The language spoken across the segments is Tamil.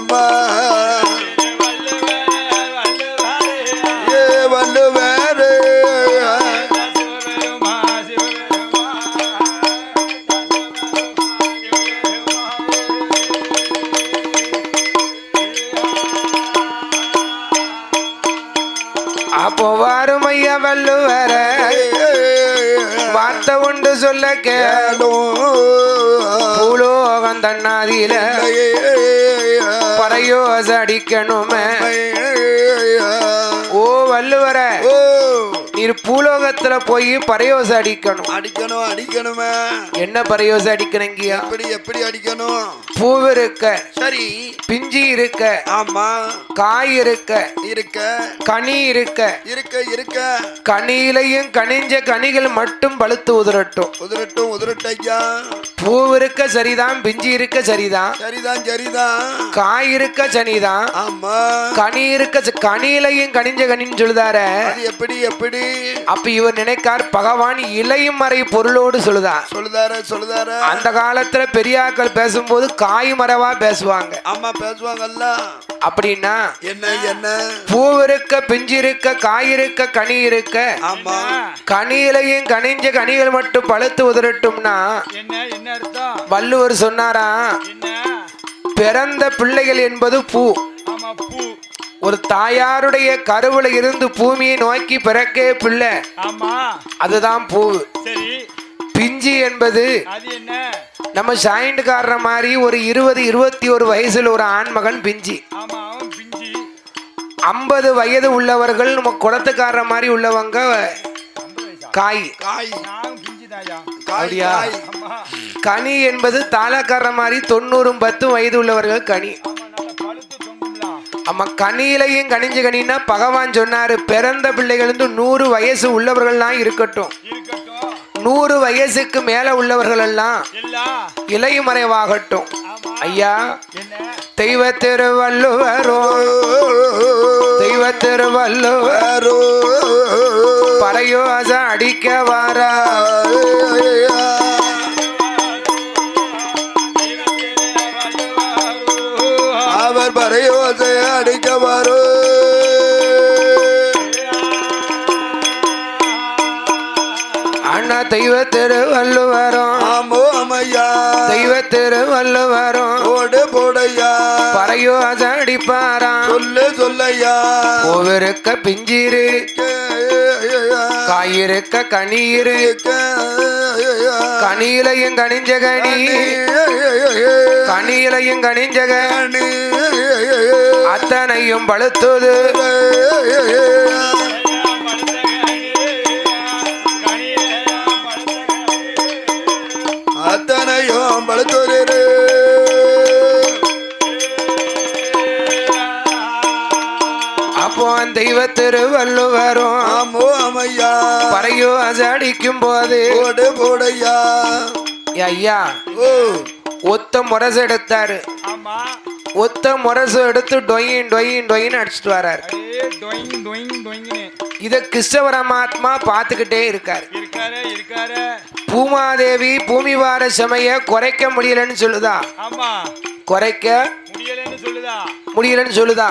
சிவபெருமா வள்ளுவேறு அப்போ வாருமையா வள்ளுவர வார்த்தை உண்டு சொல்ல கேளும் பூலோகம் தன்னாதியில பறையோச அடிக்கணுமே ஓ வள்ளுவர நீர் பூலோகத்துல போய் பறையோச அடிக்கணுமே என்ன பறையோச அடிக்கணுங்கயா எப்படி அடிக்கணும் பூ இருக்க சரி பிஞ்சி இருக்க ஆமா காய் இருக்க கனி இருக்க கனியிலையும் கனிஞ்ச கனிகள் மட்டும் பழுத்து உதிரட்டும் ஐயா பூ இருக்க சரிதான் பிஞ்சி இருக்க சரிதான் காய் இருக்க சனிதான் ஆமா கனி இருக்க கனியிலையும் கனிஞ்ச கனின்னு சொல்லுதார எப்படி அப்ப இவர் நினைக்கார் பகவான் இலையும் மறை பொருளோடு சொல்லுதார அந்த காலத்துல பெரியாக்கள் பேசும்போது காய் மரவா பேசுவாங்க ஆமா பேசுவாங்கல்ல அப்படின்னா என்ன பூ இருக்க பிஞ்சு இருக்க காய் இருக்க கனி இருக்க ஆமா கனியிலையும் கனிஞ்ச கனிகள் மட்டும் பழுத்து உதிரட்டும்னா என்ன அர்த்தம் வள்ளுவர் சொன்னாரா பிறந்த பிள்ளைகள் என்பது பூ ஒரு தாயாருடைய கருவுல இருந்து பூமியை நோக்கி பிறக்கே பிள்ளை அதுதான் பூ பிஞ்சி என்பது நம்ம சாயிண்டுக்காரன மாதிரி ஒரு 20-21 வயசுல ஒரு ஆண்மகன் பிஞ்சி 50 வயது உள்ளவர்கள் நம்ம குளத்துக்காரர மாதிரி உள்ளவங்க காய் அப்படியா கனி என்பது தாளக்காரர மாதிரி 90-10 வயது உள்ளவர்கள் கனி ஆமா கனியிலையும் கனிஞ்ச கனின்னா பகவான் சொன்னாரு பிறந்த பிள்ளைகள் 100 வயசு உள்ளவர்கள்லாம் இருக்கட்டும் 100 வயசுக்கு மேல உள்ளவர்கள் எல்லாம் இலைமறைவாகட்டும் ஐயா தெய்வ திருவள்ளுவரோ பறையோச அடிக்க வாரா அவர் பறையோசை அடிக்க வாரோ அண்ணா தெய்வ திருவள்ளுவரும் ஆமோ அம்மையா தெய்வ திருவள்ளுவரும் ஓடு போடையா பறையோச அடிப்பாராம் சொல்லையா பூவிருக்க பிஞ்சிரு காயிருக்க கனியிரு கனியிலையும் கனிஞ்ச கனியிலையும் கனிஞ்ச அத்தனையும் பழுத்துது அத்தனையும் பழுத்துது அப்போ தெய்வ திருவள்ளுவரும் ஆமோ அம்மையா பறையோச அடிக்கும் போது ஓடு போடையா ஐயா ஒத்த முரசு எடுத்தாரு ஒத்த முரசு எடுத்து டொயின் அடிச்சுட்டு வர்றாரு இத கிருஷ்ண பரமாத்மா பார்த்துக்கிட்டே இருக்காரு பூமாதேவி பூமி வார சமய குறைக்க முடியலன்னு சொல்லுதா குறைக்க முடியலன்னு சொல்லுதா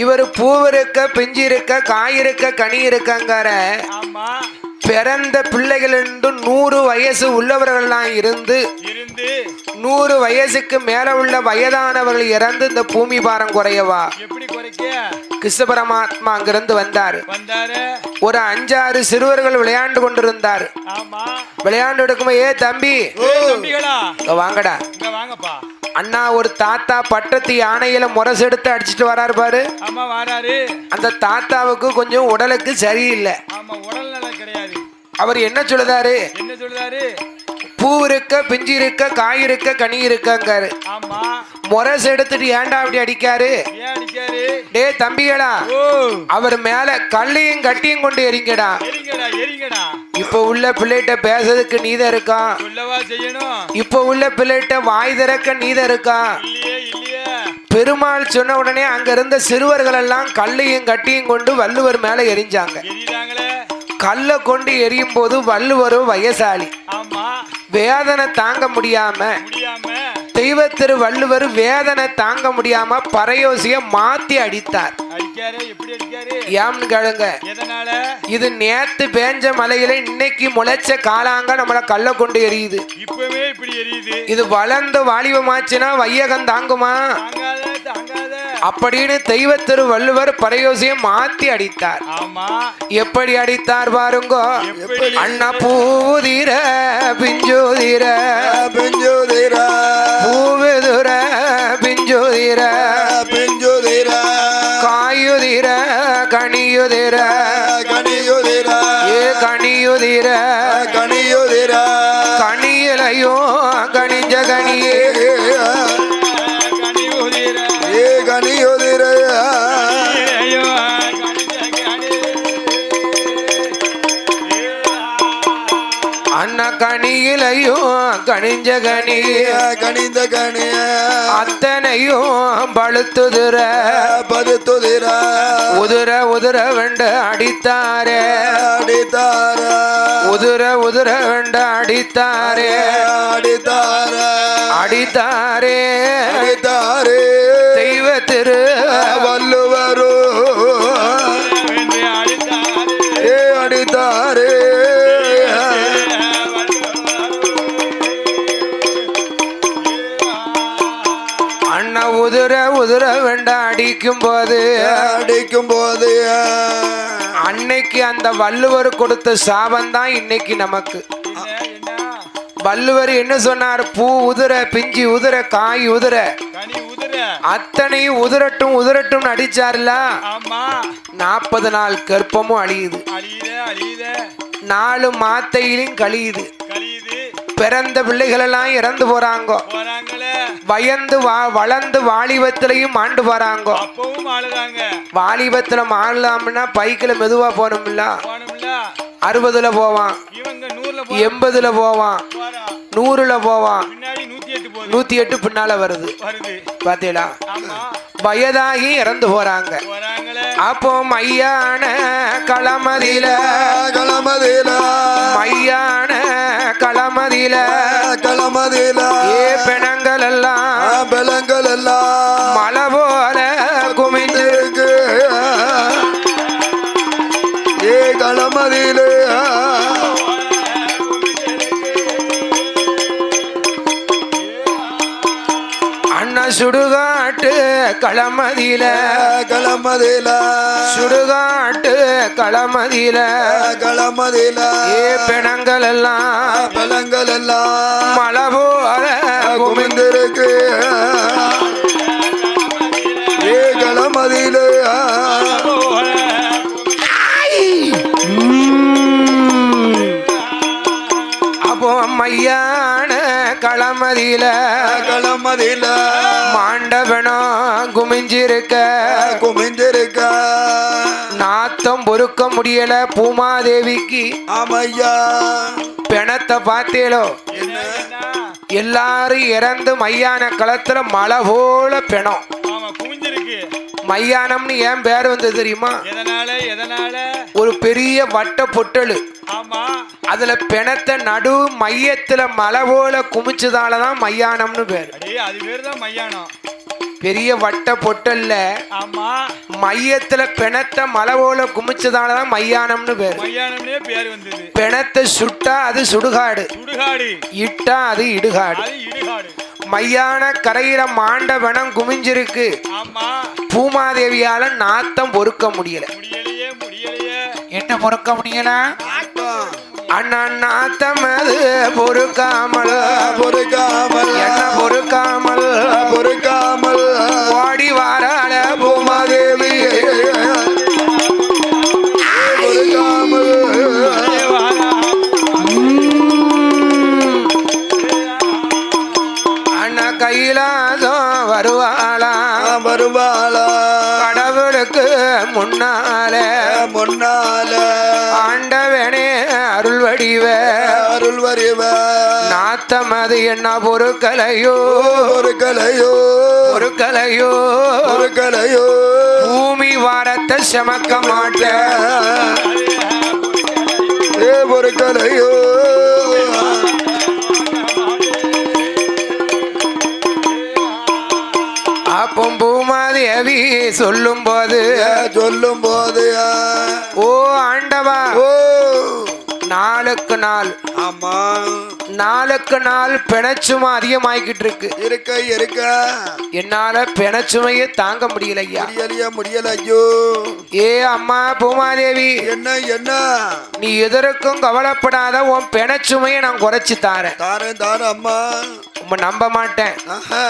இவர் பூவிருக்க பிஞ்சு இருக்க காய் இருக்க கனி இருக்கங்கிற பிறந்த பிள்ளைகள் 100 வயசு உள்ளவர்கள்லாம் இருந்து 100 வயசுக்கு மேல உள்ள வயதானவர்கள் இறந்து இந்த பூமி பாரம் குறையவா கிருஷ்ண பரமாத்மா அங்கிருந்து வந்தாரு ஒரு 5-6 சிறுவர்கள் விளையாண்டு கொண்டிருந்தார் விளையாண்டு எடுக்கும்போது ஏ தம்பி வாங்கடா அண்ணா ஒரு தாத்தா பட்டத்து யானையில முரசெடுத்து அடிச்சுட்டு வராரு பாரு அந்த தாத்தாவுக்கு கொஞ்சம் உடலுக்கு சரியில்லை அவர் என்ன சொல்லுதாரு பூ இருக்க பிஞ்சு இருக்க காய் இருக்க கனி இருக்கங்காரு முரசு எடுத்துட்டு ஏன்டா அப்படி அடிக்காரு டே தம்பிகளா அவர் மேல கல்லையும் கட்டியும் கொண்டு எரிங்கடா இப்ப உள்ள பிள்ளைகிட்ட பேசுறதுக்கு நீதான் இருக்கா இப்ப உள்ள பிள்ளைகிட்ட வாய் திறக்க நீதான் இருக்கா பெருமாள் சொன்ன உடனே அங்க இருந்த சிறுவர்கள் எல்லாம் கல்லையும் கட்டியும் கொண்டு வள்ளுவர் மேல எரிஞ்சாங்க கல்ல கொண்டு எரியும் போது வள்ளுவரும் வயசாளி வேதனை தாங்க முடியாம தெய்வ திரு வள்ளுவர் வேதனை தாங்க முடியாம பறையோசிய மாத்தி அடித்தார். ஏன்னு கேளுங்க, இது நேத்து பேஞ்ச மலையில இன்னைக்கு முளைச்ச காலாங்க நம்மள கல்ல கொண்டு எரியுது. இது வளர்ந்து வாலிபமாச்சுன்னா வையகம் தாங்குமா அப்படின்னு தெய்வ திரு வள்ளுவர் பறையோசிய மாத்தி அடித்தார். எப்படி அடித்தார் பாருங்க. அண்ணா பூதிர பிஞ்சோதிர பிஞ்சுதிர பூவிதுர பிஞ்சோதிர பிஞ்சுதிர காயுதிர கனியுதிர கனியுதிர ஏ கனியுதிர கனியுதிர கனியிலையோ கனிஞ்ச கனியே ஏ கனியுதிர அண்ணா கனியிலையும் கனிஞ்ச கனி கனிந்த கனிய அத்தனையும் பழுத்துதிர பதுத்துதிர உதிர உதிர வெண்டு அடித்தாரே அடித்தார உதிர உதிர வெண்டு அடித்தாரே அடித்தார அடித்தாரே அடித்தாரே தெய்வ திரு வள்ளுவரோ ஏ அடித்தாரே அண்ணா உதிர உதிர வெண்ட அடிக்கும் போது அன்னைக்கு அந்த வள்ளுவர் கொடுத்த சாபம் தான் இன்னைக்கு நமக்கு. வள்ளுவர் என்ன சொன்னார்? பூ உதிர பிஞ்சி உதிர காய் உதிர அத்தனை உதிரட்டும் உதிரட்டும் அடிச்சார்ல. 40 நாள் கற்பமும் அழியுது, 4 மாத்தையிலும் கழியுது. பிறந்த பிள்ளைகள் எல்லாம் இறந்து போறாங்க, வயந்து வளர்ந்து வாலிபத்திலையும் மாண்டு போறாங்க. வாலிபத்துல மாறலாம்னா பைக்கில் மெதுவா போனோம்ல, 60ல போவான், 80ல போவான், 100ல போவான், 108 பின்னால வருது. பாத்தீங்களா? வயதாகி இறந்து போறாங்க. அப்போ மையான களமதியில மையான களமதியில ஏ பெணங்கள் எல்லாம் மலை போல குமிஞ்சிருக்கு. ஏ களமதியில அண்ணா சுடுகாட்டு களமதியில சுடுகாட்டு களமதியில ஏ பெணங்கள் எல்லாம் மலை போல குமிந்திருக்கு. ஏ களமதியில அப்போ மையான களமதியில மாண்டவனம் குமிஞ்சிருக்க நாத்தம் பொறுக்க முடியல பூமாதேவிக்கு. ஆமையா பிணத்தை பார்த்தேலோ, எல்லாரும் இறந்து மையான களத்துல மலை போல பிணம். மையானம்னு ஏன் பேர் வந்து தெரியுமா? ஒரு பெரிய வட்ட பொட்டலு, அதுல பிணத்தை நடு மையத்துல மலை போல குமிச்சதாலதான் மையானம்னு பேரு. பெரிய வட்ட பொட்டல்ல மையத்துல பிணத்தை மலை போல குமிச்சதாலதான் மையானம்னு பேரு. பிணத்தை சுட்டா அது சுடுகாடு, இட்டா அது இடுகாடு. மையான கரையில மாண்டவனம் குமிஞ்சிருக்கு. பூமாதேவியால நாத்தம் பொறுக்க முடியல. என்ன பொறுக்க முடியல? அண்ணா நாத்தம் அது பொறுக்காமல் என்ன பொறுக்காமல் ஓடி வாரால பூமாதேவி அண்ணா கையிலாதம் வருவாளா கடவுளுக்கு முன்னால ஆண்டவனே அருள் வடிவ நாத்தம் அது என்ன பொறுக்கலையோ பூமி வாரத்தை சமக்க மாட்ட பூமாதேவி சொல்லும் போது சொல்லும் போது ஓ ஆண்டவா ஓ நாளுக்கு நாள் ஆமா நாளுக்கு நாள் பிணச்சுமை அதிகமாகிக்கிட்டு இருக்கு இருக்க என்னால பிணச்சுமையை தாங்க முடியல ஐயா முடியல ஐயோ ஏ அம்மா பூமாதேவி என்ன நீ எதற்கும் கவலைப்படாத உன் பிணச்சுமையை நான் குறைச்சு தாரேன் தாரேன் அம்மா உம்மை நம்ப மாட்டேன்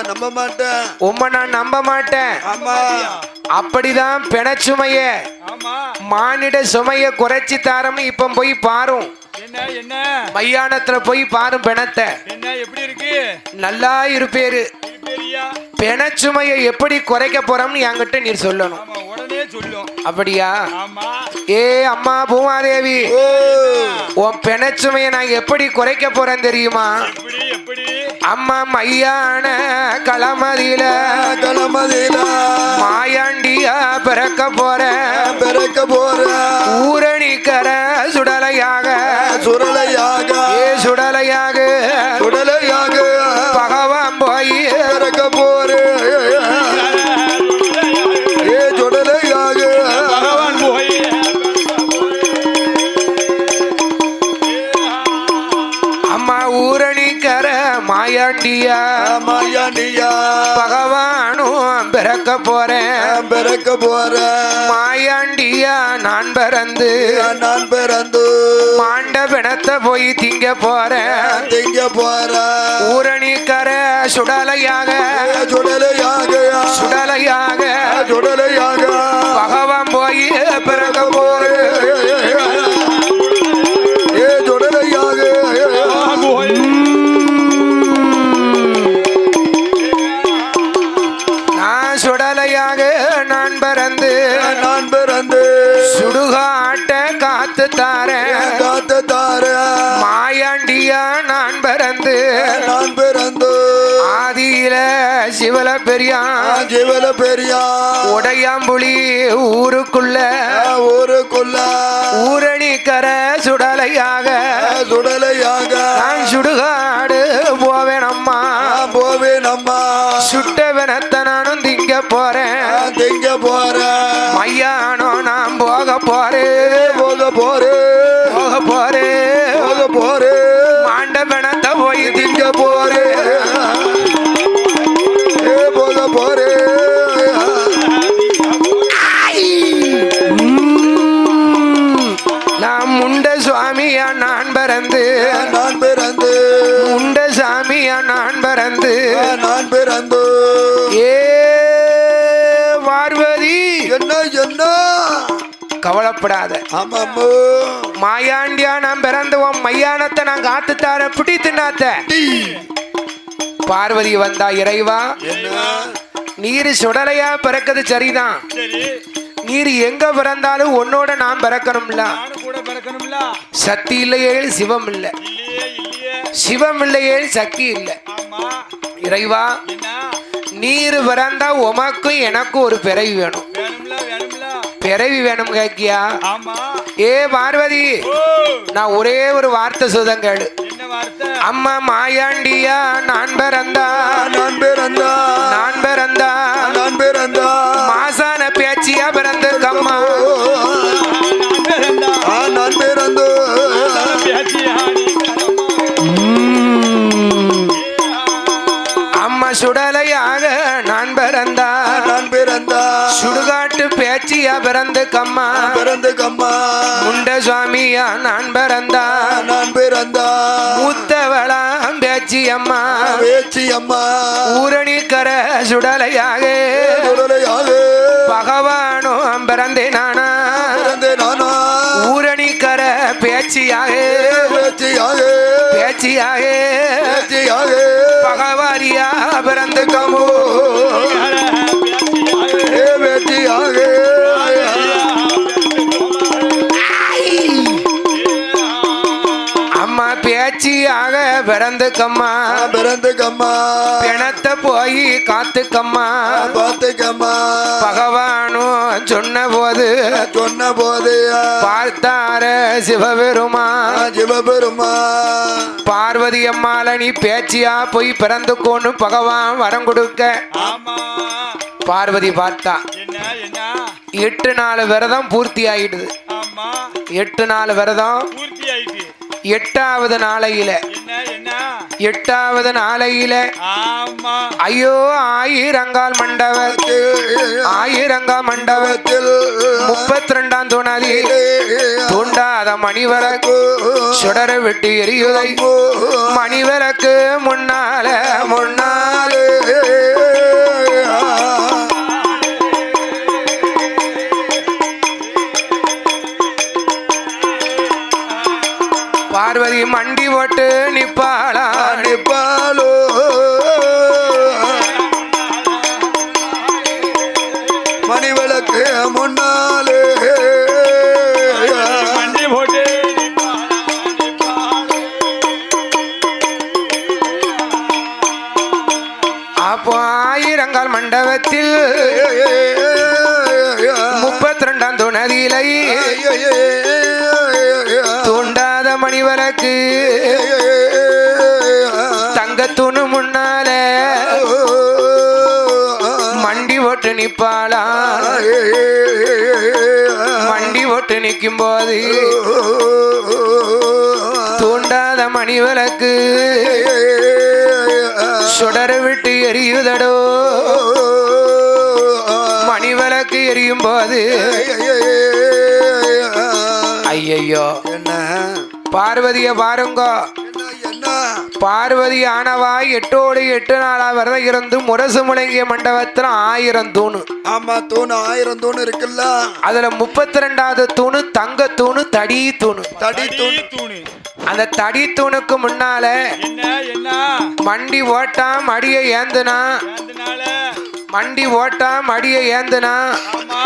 நம்ப மாட்டேன் உம்மை நான் நம்ப மாட்டேன் ஆமா அப்படிதான் பிணச்சுமைய மானிட சுமைய குறைச்சி தாரம்னு இப்ப போய் பாரும் என்ன மையானத்துல போய் பாரும் பிணத்தை என்ன எப்படி இருக்கு நல்லா இருப்பேரு பெரியா பிணச்சுமைய எப்படி குறைக்க போறோம்னு என்கிட்ட நீர் சொல்லணும் ஆமா உடனே சொல்லும் அப்படியா ஆமா ஏ அம்மா பூமாதேவி ஓ உன் பிணச்சுமைய நான் எப்படி குறைக்க போறேன் தெரியுமா எப்படி அம்மா மையான களமதியில மாயாண்டியா பிறக்க போற ஊரணிக்கர சுடலையாக ஏ சுடலையாக பகவான் போய் பிறக்க போற ஏ சுடலையாக பகவான் போய் அம்மா ஊரணிக்கர மாயாண்டியா பகவானும் பிறக்க போற மாயாண்டியா நான் பிறந்து மாண்ட பிணத்தை போய் திங்க போற ஊரணிக்கர சுடலையாக பகவான் போய் பிறக்க போற ஏ சுடலையாக நான் சுடலையாக நான் பிறந்து சுடுகாட்ட காத்து தாரேன் மாயாண்டியா நான் பிறந்து ஆதியில சிவல பெரியா உடையாம்புலி ஊருக்குள்ள ஊரணிக்கர சுடலையாக நான் சுடுகாடு போவேன் அம்மா சுட்ட வினத்தை நானும் திங்க போறேன் மையானோ நான் போக போறேன் மாண்ட பிணத்தை போய் திங்க நான் முண்ட சுவாமியா நான் பிறந்து முண்ட சாமியா நான் பிறந்து ஏ பார்வதி என்ன கவலைப்படாத மாயாண்டியா நான் பிறந்து உன் மையானத்தை நான் காத்து தார பிடி தின்னாத்த பார்வதி வந்தா இறைவா நீர் சுடலையா பிறக்குது சரிதான் நீர் எங்க பிறந்தாலும் உன்னோட நான் பிறக்கணும்ல சக்தி இல்லையே சிவம் இல்ல சிவம் இல்லையே சக்தி இல்ல இறைவா நீர் பிறந்தா உமக்கும் எனக்கும் ஒரு பிறவி வேணும் பிறவி வேணும் கேக்கியா ஏ பார்வதி நான் ஒரே ஒரு வார்த்தை சுதம் கேளு அம்மா மாயாண்டியா நான் பிறந்தா மாசான பேச்சியா பிறந்து அம்மா நான் பிறந்தோ அம்மா சுடலையாக நான் பிறந்தா சுடுகாட்டு பேச்சியா பிறந்து கம்மா முண்ட சுவாமியா நான் பிறந்தா மூத்தவளாம் பேச்சி அம்மா ஊரணிக்கர சுடலையாக பகவானும் பிறந்தே நானா ஊரணிக்கர பேச்சியாக பகவாரியா பிறந்து கமோ அம்மா பேச்சியாக பிறந்துக்கம்மா பிணத்தை போய் காத்துக்கம்மா பகவானும் சொன்ன போது பார்த்தார சிவபெருமா பார்வதி அம்மால நீ பேச்சியா போய் பிறந்துக்கோன்னு பகவான் வரம் கொடுக்க பார்வதி பார்த்தா என்ன என்ன 8 நாள் விரதம் பூர்த்தி ஆயிடுது. ஆமா 8 நாள் விரதம் பூர்த்தி ஆயிட்டு 8வது நாளையில என்ன என்ன 8வது நாளையில ஆமா ஐயோ ஆயிரங்கால் மண்டபத்தில் 32ஆம் துணதி தூண்டாத மணிவிளக்கு சுடர விட்டு எரியுதை மணிவிளக்கு முன்னாலே பார்வதி மண்டி போட்டு நிப்பாளோ மணிவிளக்கு முன்னாலே வண்டி போட்டு அப்போ ஆயிரங்கால் மண்டபத்தில் 32ஆம் துணதியிலை தூண்டாத மணிவிளக்கு தங்கத்தூணு முன்னாலே மண்டி போட்டு நிப்பாளா. மண்டி போட்டு நிற்கும் போது தூண்டாத மணிவிளக்கு சுடர விட்டு எரியுதடோ. மணிவிளக்கு எரியும் போது ஐயையோ என்ன பார்வதிய பாருங்க. என்ன பார்வதி ஆனவாய் 8 நாளா விரதம் இருந்து முரசு முழங்கிய மண்டபத்துல 1000 தூணு. ஆமா தூணு 1000 தூணு இருக்குல்ல. அதுல 32வது தூணு தங்க தூணு தடி தூணு. தடி தூணு தூணு அந்த தடி தூணுக்கு முன்னால என்ன என்ன மண்டி ஓட்டாம் அடிய ஏந்துனா அதனால மண்டி ஓட்டாம் அடிய ஏந்துனா ஆமா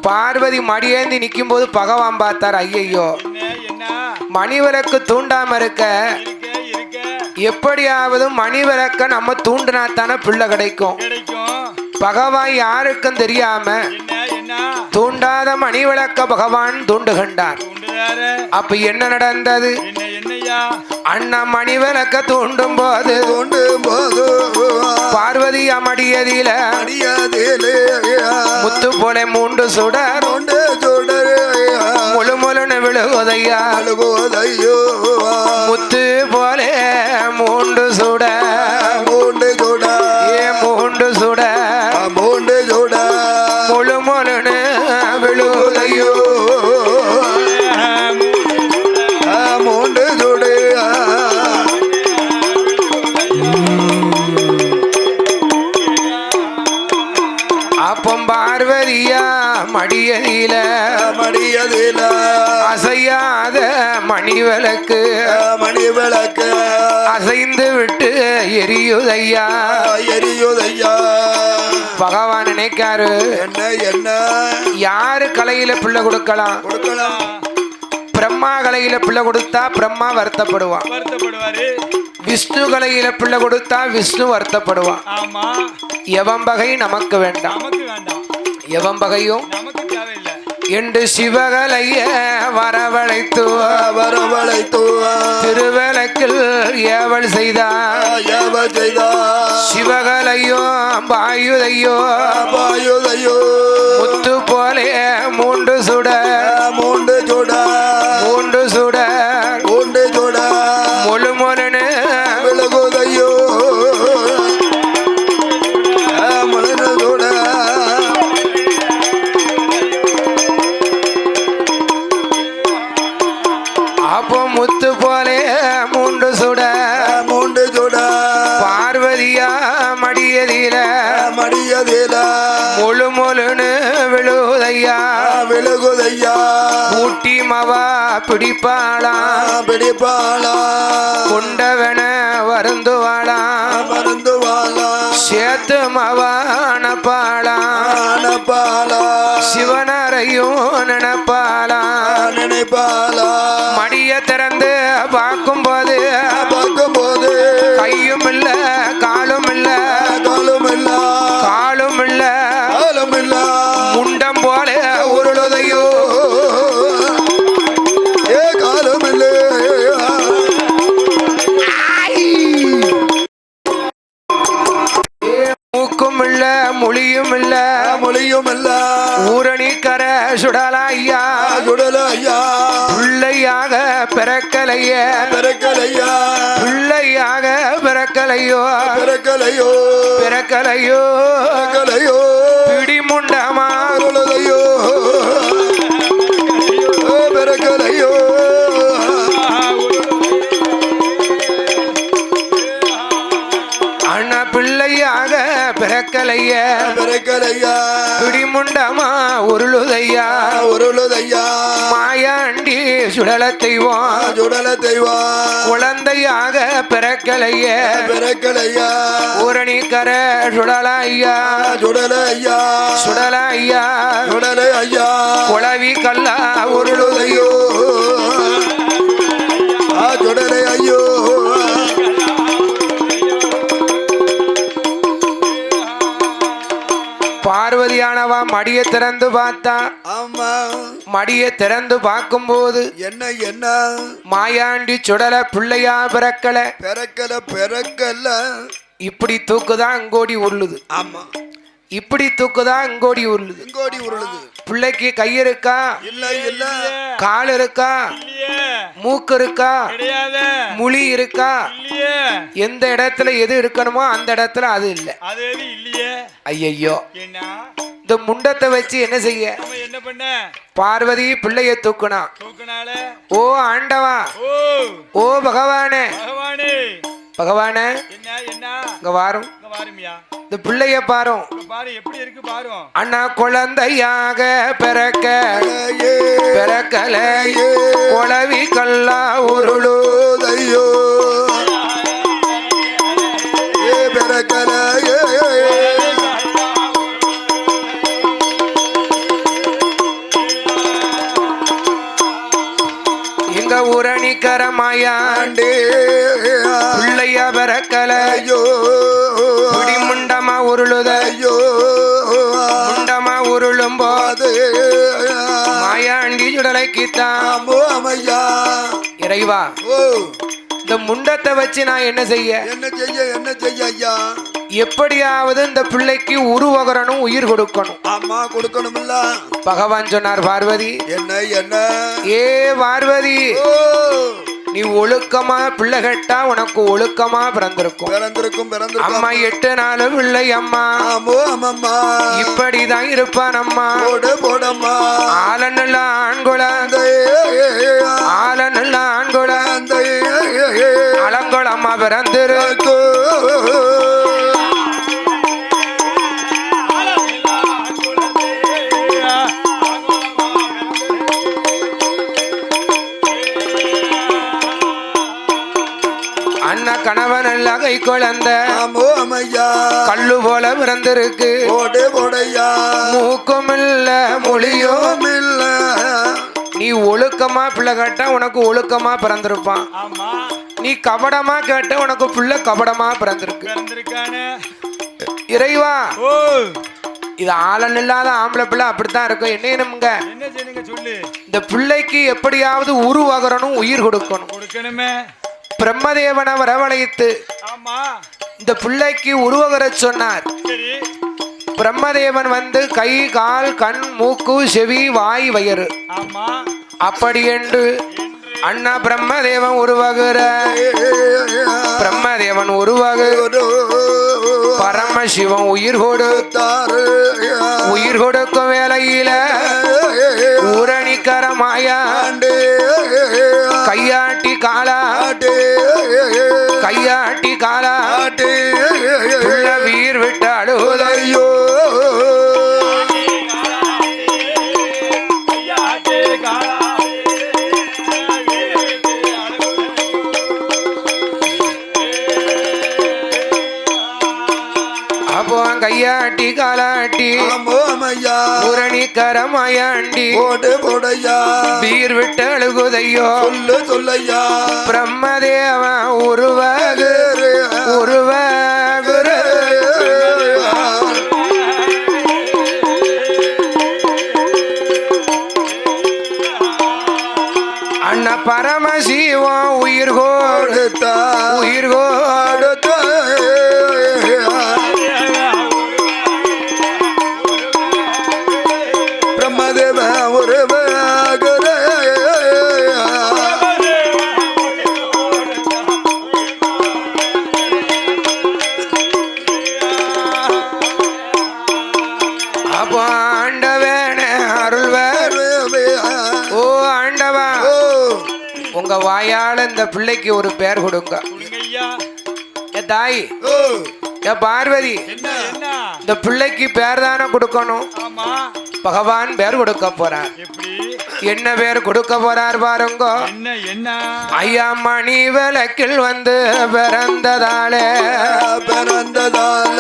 பார்வதி மடியேந்தி நிக்கும் போது பகவான் பார்த்தார். ஐயையோ என்ன என்ன மணிவிளக்கு தூண்டாம இருக்க இருக்க எப்படியாவது மணிவிளக்க நம்ம தூண்டினா தானே பிள்ளை கிடைக்கும். கிடைக்கும் பகவான் யாருக்கும் தெரியாம என்ன என்ன தூண்டாத மணிவிளக்க பகவான் தூண்டுகின்றார். தூண்டுறாரு அப்ப என்ன நடந்தது? என்ன என்னையா அண்ணா மணிவிளக்க தூண்டும் போது பார்வதி அமடியதில முத்து போல 3 சுடர் முழு முழுன்னு விழுகுதையா. முத்து போல 3 சுடர் 3 சுடர் முழு முழுன்னு விழுகுதையோ. அப்பம் பார்வதியா மடியதில அசையாத மணிவிளக்கு அசைந்து விட்டு எரியுதையா. பகவான் நினைக்காரு என்ன யாரு கலையில பிள்ளை கொடுக்கலாம். பிரம்மா கலையில பிள்ளை கொடுத்தா பிரம்மா வருத்தப்படுவான். வருத்தப்படுவாரு. விஷ்ணு கலையில பிள்ளை கொடுத்தா விஷ்ணு வருத்தப்படுவான். ஆமா எவன் பகை நமக்கு வேண்டாம். நமக்கு வேண்டாம். எவன் பகையும் நமக்கு தேவையில்லை என்று சிவகலைய வரவழைத்து திருவிளக்கில் ஏவல் செய்தார். சிவகலையும் பாயுதையோ முத்து போலே 3 சுடர் 3 சுடர் முழு முழுன்னு விலகுதையோ அப்போ முத்து போலே 3 சுடர் பார்வதியா மடியதில முழு முழுன்னு விழுதையா. ஊட்டி மவா பிடிப்பாளா கொண்டவன வருந்துவாளா சேத்து மவா அனப்பாளா சிவனரையும் நினைப்பாளா. மடிய திறந்து பார்க்கும்போது கையும் இல்ல காலும் இல்ல முண்டம் போல உருளுதையோ. மூக்கும் இல்ல மொழியும் இல்ல மொழியும் இல்ல ஊரணிக்கர சுடலையா சுடலையா பிள்ளையாக பிறக்கலைய பிறக்கலையா பிள்ளையாக பிறக்கலையோ பிறக்கலையோ பிறக்கலையோ பிறக்கலையோ பிடிமுண்டமா அருளதையோ பிறக்கலையோ அண்ணா பிள்ளையாக பிறக்கலைய பிறக்கலையா பிடிமுண்டமா உருளுதையா உருளுதையா மாயாண்டி சுடல தெய்வம் சுடல தெய்வம் குழந்தையாக பிறக்கலைய பிறக்கலையா ஊரணிக்கர சுடலையா சுடலையா சுடலையா சுடலை ஐயா குளவி கல்லா உருளுதையோ சுடலை ஐயோ பார்வதியானவா மடிய திறந்து பார்த்தா ஆமா மடிய திறந்து பார்க்கும்போது என்ன என்ன மாயாண்டி சுடல பிள்ளையா பிறக்கல பிறக்கல பிறக்கல இப்படி தூக்குதான் அங்கோடி உருளுது ஆமா இப்படி தூக்குதான் அங்கோடி உருளுது இங்கோடி உருளுது பிள்ளைக்கு கை இருக்கா இல்ல இல்ல கால் இருக்கா இல்லையே மூக்கு இருக்கா கிடையாது முழி இருக்கா இல்லையே எந்த இடத்துல எது இருக்கணுமோ அந்த இடத்துல அது இல்ல அது எது இல்லையே ஐயையோ என்ன இந்த முண்டத்தை வச்சு என்ன செய்ய நம்ம என்ன பண்ண பார்வதி பிள்ளைய தூக்குனா தூக்குனால ஓ ஆண்டவா ஓ ஓ பகவானே பகவானே பகவானே என்ன என்ன இங்க வாரும் இங்க வாருமியா இந்த பிள்ளைய பாரும் இங்க பாரு எப்படி இருக்கு பாரு அண்ணா குழந்தையாக பிறக்க பிறக்கல குளவி கல்லா உருளு ஐயோ பிறக்கல எங்க ஊரணிக்கர மாயாண்டி பிள்ளைய பிறக்கல ஐயோ குடி முண்டமா உருளுத ஐயோ முண்டமா உருளும் போது அது மாயாண்டி சுடலைக்குத்தான் ஆமோ அம்மையா இறைவா ஓ இந்த முண்டத்தை வச்சு நான் என்ன செய்ய என்ன செய்ய ஐயா எப்படியாவது இந்த பிள்ளைக்கு உருவகரணும் உயிர் கொடுக்கணும் ஆமா கொடுக்கணும்ல பகவான் சொன்னார் பார்வதி என்ன என்ன ஏ பார்வதி ஓ நீ ஒழுக்கமா பிள்ளை கேட்டா உனக்கு ஒழுக்கமா பிறந்திருக்கும் பிறந்திருக்கும் அம்மா 8 நாள் பிள்ளை அம்மா ஆமோ அம்மம்மா இப்படிதான் இருப்பான் அம்மா போடு போடம்மா ஆலனுள்ள ஆண்குழந்த ஆலனுள்ள ஆண்குழந்த அலங்கோளம்மா பிறந்திருக்கு அண்ணா கணவன் எல்லாம் கை குழந்த ஆமோ அம்மையா கல்லு போல பிறந்திருக்கு போடு போடையா மூக்கும் இல்ல மொழியும் இல்ல நீ ஒழுக்கமா பிள்ளை கேட்டா உனக்கு ஒழுக்கமா பிறந்திருப்பான் ஆமா நீ கபடமா கேட்ட உனக்கு பிள்ளை கபடமா பிறந்திருக்கு பிறந்திருக்கானே இறைவா ஓ இது ஆளன் இல்லாத ஆம்பளை பிள்ளை அப்படித்தான் இருக்கும் என்ன என்னமுங்க என்ன செய்யுங்க சொல்லு இந்த பிள்ளைக்கு எப்படியாவது உருவகரணும் உயிர் கொடுக்கணும் கொடுக்கணுமே பிரம்மதேவனை வரவழைத்து ஆமா இந்த பிள்ளைக்கு உருவகர சொன்னார் சரி பிரம்மதேவன் வந்து கை கால் கண் மூக்கு செவி வாய் வயிறு ஆமா அப்படி என்று அண்ணா பிரம்மதேவன் உருவகுற பிரம்மதேவன் உருவகு பரமசிவன் உயிர் கொடுத்தாரு உயிர் கொடுக்கும் வேலையில ஊரணிக்கரமாயா கையாட்டி காலாட்டு கையாட்டி காலாட்டு வீர் விட்டு அழுதையோ அப்போ கையாட்டி காலாட்டி ஊரணிக்கரமாயாண்டி போடு போடையா வீர் விட்டு அழுகுதையோ சொல்லு சொல்லையா பிரம்மதேவன் உருவகு உருவகுரு அண்ணா பரமசிவம் உயிர் கொடுத்தா உயிர் கொடுத்த உறவாகரே அப்போ ஆண்டவனே அருள்வார். ஓ ஆண்டவா, உங்க வாயால இந்த பிள்ளைக்கு ஒரு பேர் கொடுங்க. ஐயா ஏ தாய், ஏ பார்வதி, என்ன இந்த பிள்ளைக்கு பேர் தானே கொடுக்கணும். ஆமா பகவான் பேர் கொடுக்க போறார். எப்படி என்ன பேர் கொடுக்க போறார் பாருங்க. என்ன என்ன ஐயா மணி விளக்கில் வந்து பிறந்ததாலே, பிறந்ததால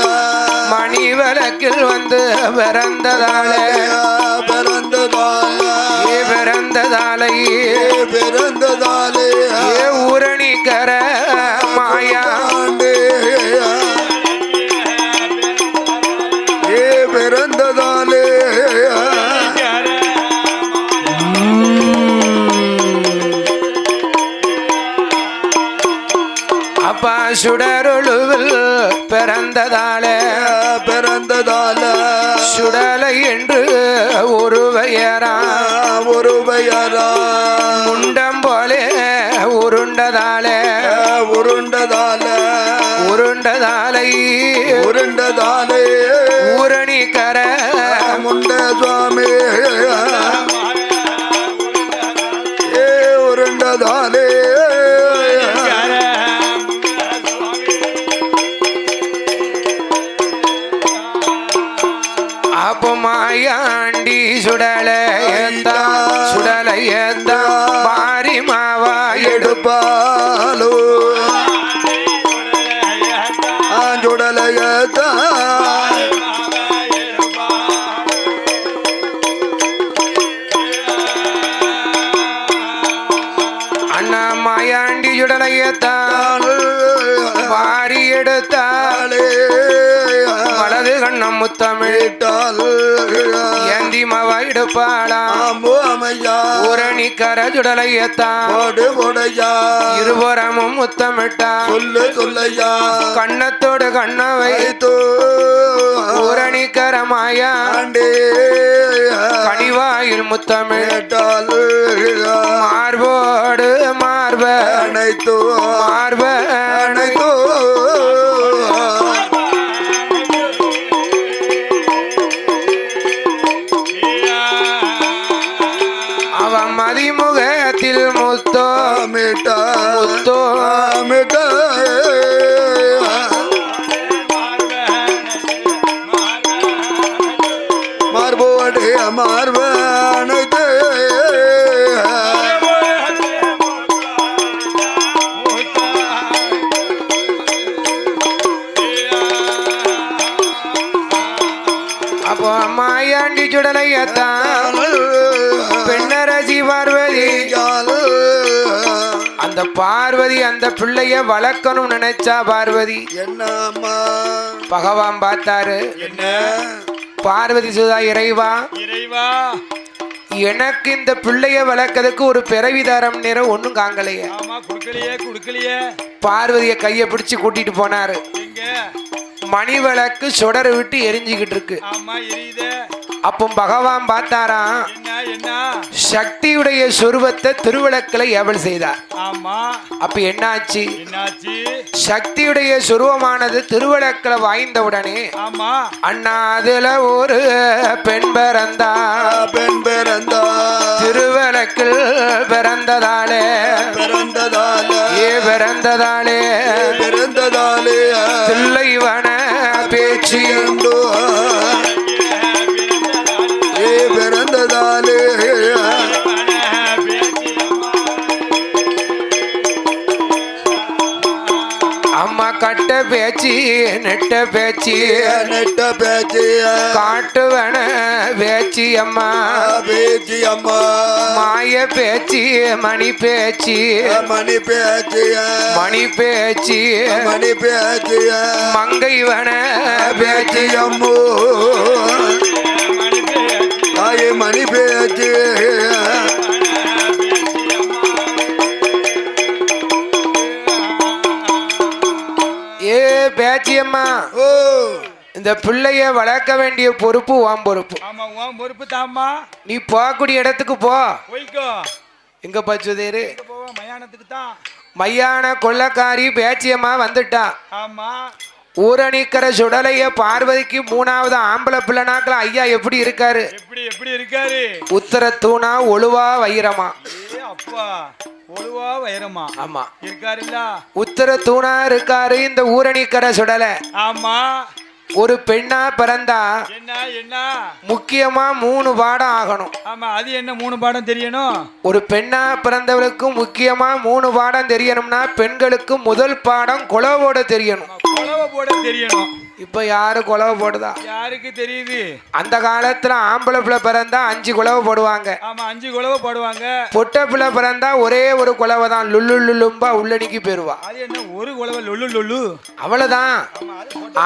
மணி விளக்கில் வந்து பிறந்ததாலே, பிறந்ததால பிறந்ததாலே, பிறந்ததாலே ஏ ஊரணிக்கர மாயா பிறந்ததாலே அப்பா சுடருளுவில் பிறந்ததாலே, பிறந்ததால சுடலை என்று ஒரு பெயரா, ஒரு பெயரா முண்டம் போலே உருண்டதாலே, உருண்டதால உருண்டதாலை, உருண்டதாலே ஊரணிக்கர முண்ட சுவாமி உருண்டதாலே அப்போ மாயாண்டி சுடலை ஏந்தா, சுடலை ஏந்தா பாரி மாவா எடுப்பாலோ ஆஞ்சுடலையதா அண்ணா மாயாண்டி சுடலை ஏத்தா பாரி எடுத்தாலே, வலது கண்ணம் முத்தமிட்டால் ஏந்தி மாவா எடுப்பாளா, அமையா ஊரணிக்கர சுடலை ஏத்தா உடையா இருபுறமும் முத்தமிட்டா, சொல்லு சொல்லையா கண்ணத்தோடு கண்ணவை வைத்தோ ஊரணிக்கர மாயா ஆண்டே கனிவாயில் முத்தமிட்டால், கேட்டால் மார்போடு மார்ப அனைத்தோ மார்ப அனைத்தோ அவன் மதிமுகத்தில் முத்தோ மிட்டா முத்தோ மிட்டா மார்போடு மார்பனைத்தே அப்போ மாயாண்டி சுடலையத்தான் பெண்ணரசி பார்வதி, அந்த பார்வதி அந்த பிள்ளைய வளர்க்கணும் நினைச்சா பார்வதி. என்னம்மா பகவான் பார்த்தாரு, என்ன பார்வதி சுதா இறைவா, இறைவா எனக்கு இந்த பிள்ளைய வளர்க்கறதுக்கு ஒரு பிறவி தரம் நேரம் ஒன்றும் காங்கலையே. ஆமா குடுக்கலையே குடுக்கலையே. பார்வதிய கையை பிடிச்சு கூட்டிட்டு போனாரு. எங்க மணி விளக்கு சுடர் விட்டு எரிஞ்சுக்கிட்டு இருக்கு. ஆமா எரியுதே. அப்போ பகவான் பார்த்தாராம், என்ன என்ன சக்தியுடைய சொருபத்தை திருவிளக்கில் ஏவல் செய்தார். ஆமா அப்ப என்னாச்சு, என்னாச்சு சக்தியுடைய சொருவமானது திருவிளக்கில் வாய்ந்தவுடனே ஆமா அண்ணா அதுல ஒரு பெண் பிறந்தா, பெண் பிறந்தா திருவிளக்கில் பிறந்ததாலே, பிறந்ததாலே பிறந்ததாலே பிறந்ததாலே தில்லைவன பேச்சு உண்டோ பிறந்ததாலே அம்மா கட்ட பேச்சு நெட்ட பேச்சு நெட்ட பேச்சு காட்டுவன பேச்சு அம்மா பேச்சு அம்மா மாய பேச்சு மணி பேச்சு மணி பேச்சு மணி பேச்சு மணி பேச்சு மங்கைவன பேச்சு அம்மோ தாயே மணி பேச்சு ஏ பேச்சியம்மா, ஓ இந்த பிள்ளைய வளர்க்க வேண்டிய பொறுப்பு உன் பொறுப்பு. ஆமா உன் பொறுப்பு தாம்மா. நீ போகக்கூடிய இடத்துக்கு போ. போய்க்கோ. எங்க பச்சுதேரு? போவோம் மயானத்துக்கு தான். மையான கொள்ளக்காரி பேச்சியம்மா வந்துட்டா. ஆமா. ஊரணிக்கிற சுடலைய பார்வதிக்கு 3வது ஆம்பளை பிள்ளைனாக்கள் ஐயா எப்படி இருக்காரு? எப்படி இருக்காரு? உத்தர தூணா ஒழுவா வைரமா. அப்பா ஒழுவா வைரமா. ஆமா இருக்காருல்ல. உத்தர தூணா இருக்காரு இந்த ஊரணிக்கிற சுடலை. ஆமா. ஒரு பெண்ணா பிறந்தா என்ன முக்கியமா 3 பாடம் ஆகணும். ஆமா அது என்ன 3 பாடம் தெரியணும்? ஒரு பெண்ணா பிறந்தவளுக்கு முக்கியமா 3 பாடம் தெரியணும்னா பெண்களுக்கு முதல் பாடம் குலவோட தெரியணும். குலவை போட தெரியணும். இப்ப யாரு குலவை போடுதா? யாருக்கு தெரியுது? அந்த காலத்துல ஆம்பளை பிள்ளை பிறந்தா 5 குலவை போடுவாங்க. ஆமா 5 குலவை போடுவாங்க. பொட்டை பிள்ளை பிறந்தா ஒரே ஒரு குலவை தான் லுல்லு லுல்லும்பா உள்ளடிக்கு போயிருவா. அது என்ன ஒரு குலவை லொல்லு லொல்லு அவ்வளவுதான்.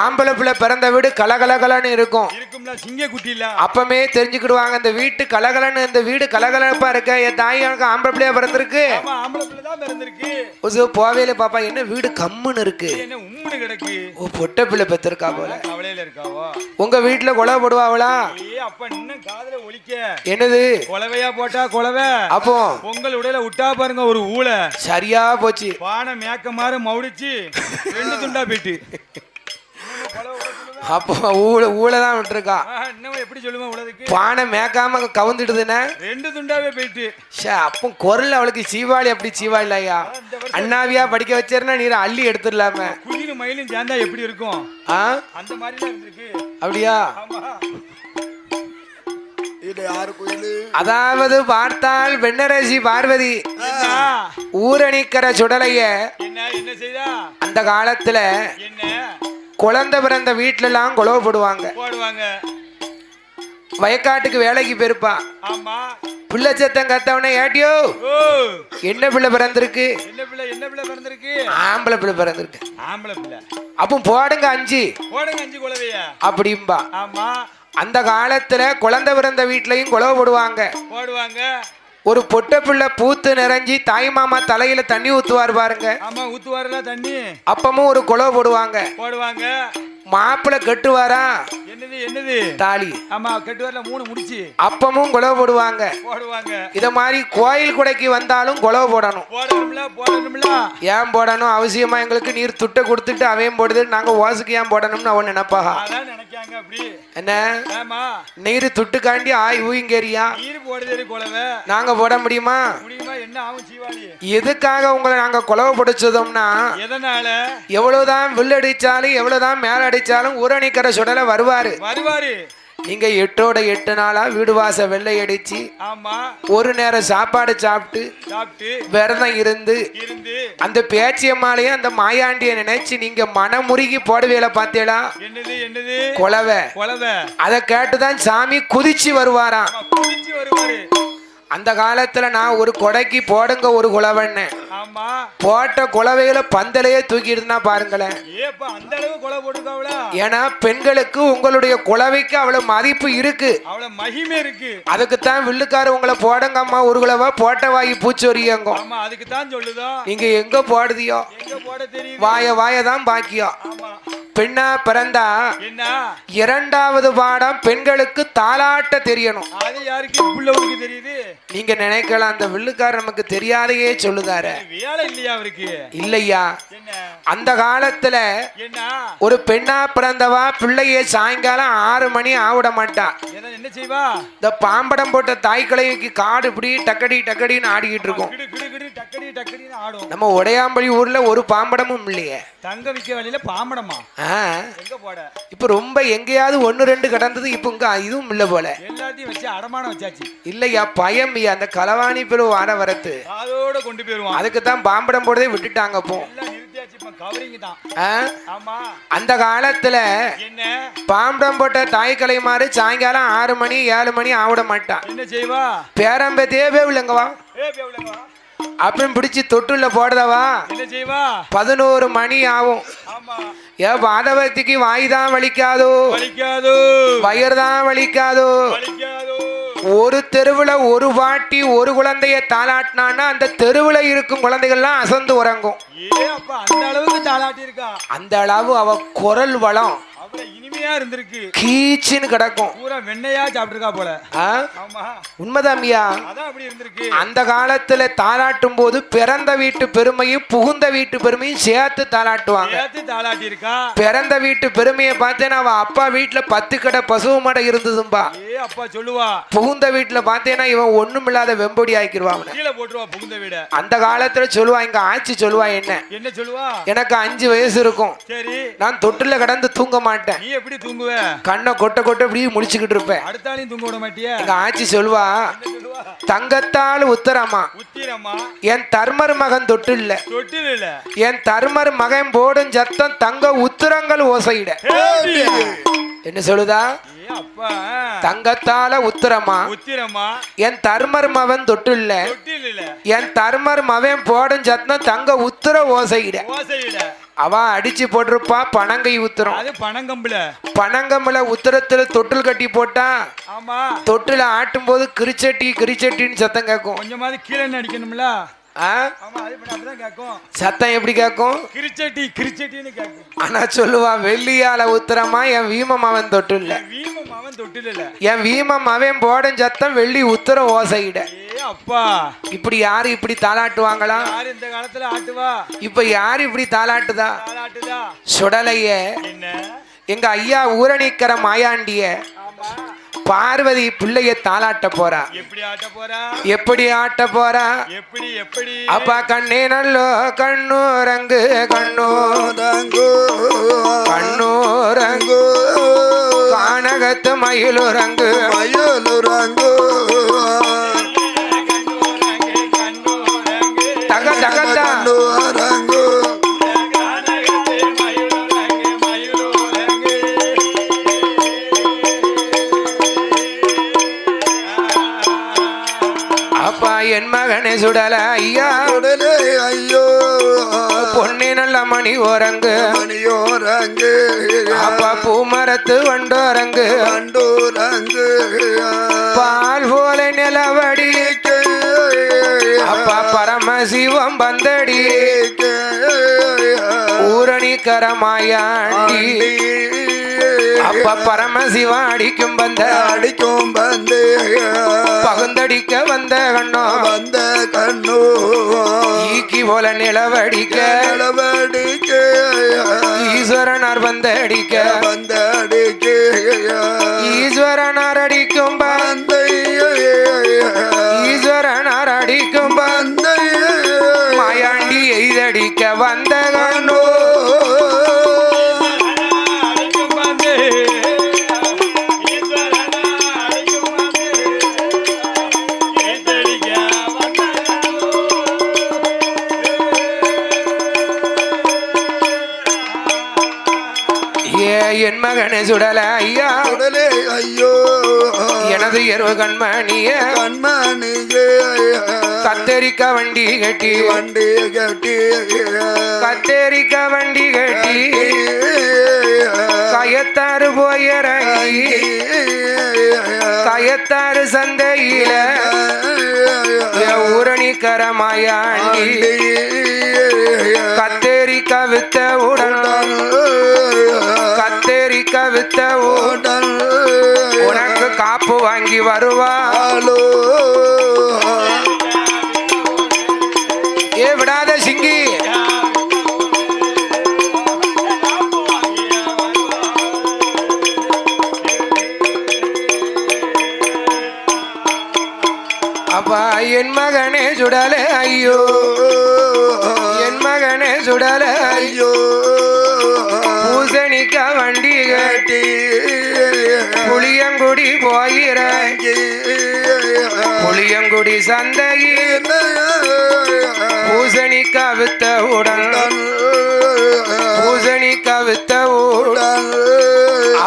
ஆம்பளை பிள்ளை பிறந்த வீடு கலகலகலன்னு இருக்கும். இருக்கும்ல சிங்க குட்டில. அப்பமே தெரிஞ்சுக்கிடுவாங்க இந்த வீட்டு கலகலன்னு, இந்த வீடு கலகலப்பா இருக்க. என் தாய் எனக்கு ஆம்பளை பிள்ளையா பிறந்திருக்கு. ஆமா ஆம்பளை பிள்ளை தான் பிறந்திருக்கு. போவேல பாப்பா என்ன வீடு கம்முன்னு இருக்கு. என்ன உம்முன்னு கிடக்கு. ஓ பொட்டை பிள்ளை பெற்றிருக்கா போல. கவலையில இருக்காவோ? உங்க வீட்டுல குலவை போடுவாங்களா? அப்ப இன்னும் காதுல ஒலிக்க. என்னது குலவையா போட்டா குலவை. அப்போ உங்கள் உடையில விட்டா பாருங்க ஒரு ஊழ. சரியா போச்சு. பானை மேக்க மாறு மவுடிச்சு 2 துண்டா போயிட்டு. அப்போ ஊழதான் விட்டுருக்கா. இன்னும் எப்படி சொல்லுவேன் உலகத்துக்கு? பானை மேக்காம கவுந்துடுதுன்னா 2 துண்டாவே போயிட்டு. அப்போ குரல் அவளுக்கு சீவாளி. அப்படி சீவாளி ஐயா அண்ணாவியா படிக்க வச்சேன்னா நீர் அள்ளி எடுத்துடலாம. குயிலும் மயிலும் சேர்ந்தா எப்படி இருக்கும்? அந்த மாதிரி தான் இருந்திருக்கு. அப்படியா? இது யாரு குயிலு? அதாவது பார்த்தால் வெண்ணரசி பார்வதி ஊரணிக்கிற சுடலைய என்ன செய்தா? அந்த காலத்துல என்ன குழந்தை பிறந்த வீட்டுல எல்லாம் குலவை போடுவாங்க. வயக்காட்டுக்கு வேலைக்கு போயிருப்பா. ஆமா. பிள்ளை சத்தம் கத்தவனே ஏட்டியோ என்ன பிள்ளை பிறந்திருக்கு? என்ன பிள்ளை பிறந்திருக்கு? ஆம்பளை பிள்ளை பிறந்திருக்கு. ஆம்பளை பிள்ளை. அப்போ போடுங்க 5 குலவையா அப்படிம்பா. ஆமா. அந்த காலத்துல குழந்தை பிறந்த வீட்லயும் குலவை போடுவாங்க. ஒரு பொட்டை பிள்ளை பூத்து நிறைஞ்சி தாய் மாமா தலையில தண்ணி ஊத்துவார் பாருங்க. ஆமா ஊத்துவாருல தண்ணி. அப்பமும் ஒரு குலவை போடுவாங்க. மாப்பிள்ளை கட்டுவாரா? என்னது தாலி. ஆமா கட்டுவார்ல 3 முடிச்சு. அப்பமும் குலவை போடுவாங்க. இத மாதிரி கோயில் குடைக்கு வந்தாலும் குலவை போடணும். ஏன் போடணும் அவசியமா? எங்களுக்கு நீர் துட்டை கொடுத்துட்டு அவையும் போடுது நாங்க ஓசுக்கு ஏன் போடணும்னு அவன் நினைப்பாக. என்ன நீர் துட்டுக்காண்டி ஆய் ஊங்கேரியா நாங்க போட முடியுமா? எதுக்காக உங்களை நாங்க குலவை பிடிச்சதோம்னா எவ்வளவுதான் வில்லடிச்சாலும் எவ்வளவுதான் மேல அடிச்சாலும் ஊரணிக்கிற சுடலை வருவாரு. நீங்க 8ஓட 8 நாளா வீடு வாச வெள்ளை அடிச்சு ஒரு நேரம் சாப்பாடு சாப்பிட்டு விரதம் இருந்து அந்த பேச்சியம்மாலையும் அந்த மாயாண்டிய நினைச்சு நீங்க மனமுருகி போடுவேல பாத்தீங்களா? குலவை. அத கேட்டுதான் சாமி குதிச்சு வருவாராம். அந்த காலத்துல நான் ஒரு கொடைக்கு போடுங்க ஒரு குலவன்னு போட்ட குலவையில பந்தலையே தூக்கிடுதுன்னா பாருங்களேன். ஏன்னா பெண்களுக்கு உங்களுடைய குலவைக்கு அவ்வளவு மதிப்பு இருக்கு, மகிமை இருக்கு. அதுக்குத்தான் வில்லுக்கார உங்களை போடுங்க அம்மா ஒரு குலவா போட்ட வாயி பூச்சொரியுங்க. நீங்க எங்க போடுதியோ வாயதான் பாக்கியம். பெண்ணா பிறந்தா 2வது பாடம் பெண்களுக்கு தாலாட்ட தெரியணும். நீங்க நினைக்கலாம் அந்த வில்லுக்காரர் நமக்கு தெரியாதையே சொல்லுதாரு. இல்லையா? அந்த காலத்துல ஒரு பெண்ணா பிறந்தவா பிள்ளைய சாயங்காலம் 6 மணி ஆவிட மாட்டா. என்ன செய்வா? இந்த பாம்படம் போட்ட தாய் கிளைக்கு காடு இப்படி டக்கடி டக்கடின்னு ஆடிக்கிட்டு இருக்கும். நம்ம உடையாம்பள்ளி ஊர்ல ஒரு பாம்படமும் இல்லையே. தங்க விக்க வழியில பாம்படமா? இப்ப ரொம்ப எங்கேயாவது 1-2 கடந்தது. இப்ப இங்க இதுவும் இல்ல போல. எல்லாத்தையும் வச்சு அடமானம் வச்சாச்சு. இல்லையா பயம் அந்த களவாணி பெரு வார வரத்து அதோட கொண்டு போயிருவான். அதுக்கு தான் பாம்படம் போடவே விட்டுட்டாங்க. போ அந்த காலத்துல பாம்படம் போட்ட தாய் கலைமாறு சாயங்காலம் 6 மணி 7 மணி ஆவிட மாட்டான். என்ன செய்வா? பேரம்பேத்தையே உள்ளங்கவா அப்படின்னு பிடிச்சு தொட்டுல போடுதவா 11 மணி ஆகும். ஏன் பாதவத்திக்கு வாய்தான் வலிக்காதோ, வயிறுதான் வலிக்காதோ. ஒரு தெருவுல ஒரு பாட்டி ஒரு குழந்தைய தாளாட்டினான்னா அந்த தெருவுல இருக்கும் குழந்தைகள்லாம் அசந்து உறங்கும். அந்த அளவு அவ குரல் வளம் அருமையா இருந்திருக்கு. கீச்சின்னு கிடக்கும். பூரா வெண்ணையா சாப்பிட்டுருக்கா போல. ஆமா உண்மைதான்யா. அதான் அப்படி இருந்திருக்கு. அந்த காலத்துல தாளாட்டும் போது பிறந்த வீட்டு பெருமையும் புகுந்த வீட்டு பெருமையும் சேர்த்து தாளாட்டுவாங்க. சேர்த்து தாளாட்டி இருக்கா. பிறந்த வீட்டு பெருமையை பார்த்தேன்னா அவ அப்பா வீட்டுல 10 கடை பசுவு மாடை இருந்ததும்பா. அப்பா சொல்லுவா. புகுந்த வீட்டுல பார்த்தேன்னா இவன் ஒண்ணும் இல்லாத வெம்பொடி ஆக்கிடுவான். கீழே போட்டுருவா புகுந்த வீட. அந்த காலத்துல சொல்லுவா, எங்க ஆட்சி சொல்லுவா, என்ன சொல்லுவா, எனக்கு 5 வயசு இருக்கும். சரி, நான் தொட்டில கடந்து தூங்க மாட்டேன். நீ எப்படி தூங்குவ? கண்ணை கொட்ட கொட்ட இப்படி முழிச்சுக்கிட்டு இருப்பேன். அடுத்தாலையும் தூங்க விட மாட்டியா? எங்க ஆட்சி சொல்லுவா, தங்கத்தால் உத்தரமா என் தர்மர் மகன் தொட்டில்ல என் தர்மர் மகன் போடும் சத்தம் தங்க உத்திரங்கள் ஓசையிட. என்ன சொல்லுதா? தங்கத்தால உத்திரமா என் தர்மர் மகன் தொட்டில்ல என் தர்மர் மகன் போடும் சத்தம் தங்க உத்திர ஓசையிட. அவ அடிச்சு போட்டிருப்பா பனங்கை உத்திரம். பனங்கம்புல உத்திரத்துல தொட்டில் கட்டி போட்டா தொட்டில ஆட்டும் போது கிரிச்சட்டி கிரிச்சட்டின்னு சத்தம் கேட்கும். கொஞ்சமாவது கீழே அடிக்கணும்ல. சத்தம் எப்படி கேட்கும்? கிரிச்சட்டி கிரிச்சட்டின்னு கேட்கும். ஆனா சொல்லுவா, வெள்ளியால உத்திரமா என் வீமம் அவன் தொட்டில்ல என் வீமம் அவன் போடும் சத்தம் வெள்ளி உத்திர ஓசையிட. அப்பா, இப்படி யாரு இப்படி தாளாட்டுவாங்களா? இந்த காலத்துல ஆட்டுவா. இப்ப யாரு இப்படி தாளாட்டுதா? சுடலைய எங்க ஐயா ஊரணிக்கிற மாயாண்டிய பார்வதி பிள்ளைய தாளாட்ட போறா. எப்படி ஆட்ட போறா? அப்பா கண்ணே நல்லோ கண்ணூரங்கு கண்ணூரங்கு கண்ணூரங்கு கானகத்து மயிலுரங்கு மயிலுரங்கு தக தகத்தா என் மகனே சுடல ஐயா சுடலே ஐயோ பொன்னி நல்ல மணி ஓரங்கு மணியோரங்கு அப்பா பூமரத்து வண்டோரங்கு வண்டோரங்கு பால் போல நிலவடி அப்பா பரமசிவம் பந்தடி ஊரணிக்கர மாயாண்டி அப்பா பரமசிவா அடிக்கும் பந்து பகுந்தடிக்க வந்த கண்ணோ வந்த கண்ணோ ஈக்கி போல நிலவடிக்க ஈஸ்வரனார் வந்தடிக்க ஈஸ்வரனார் அடிக்கும் பந்தை ஈஸ்வரனார் அடிக்கும் பந்தை மாயாண்டி எய்தடிக்க வந்த கண்ணோ என் மகனே சுடல ஐயா சுடலே ஐயோ எனது இரவு கண்மணிய கண்மணியே கத்தரிக்க வண்டி கட்டி கத்தரிக்க வண்டி கட்டி கயத்தாறு போயிறங்கி கயத்தாறு சந்தையில ஊரணிக்கர மாயாண்டி கத்தரிக்க வித்த உடன் கத்தரிக்க வித்த உடன் உனக்கு காப்பு வாங்கி வருவாளோ. ஏ விடாத சிங்கி அப்பா என் மகனே சுடலே ஐயோ என் மகனே சுடலே ஐயோ பூசணிக்க வண்டி கட்டி புளியங்குடி போயிறங்கி புளியங்குடி சந்தையில் பூசணிக்க வித்த உடன் பூசணிக்க வித்த உடன்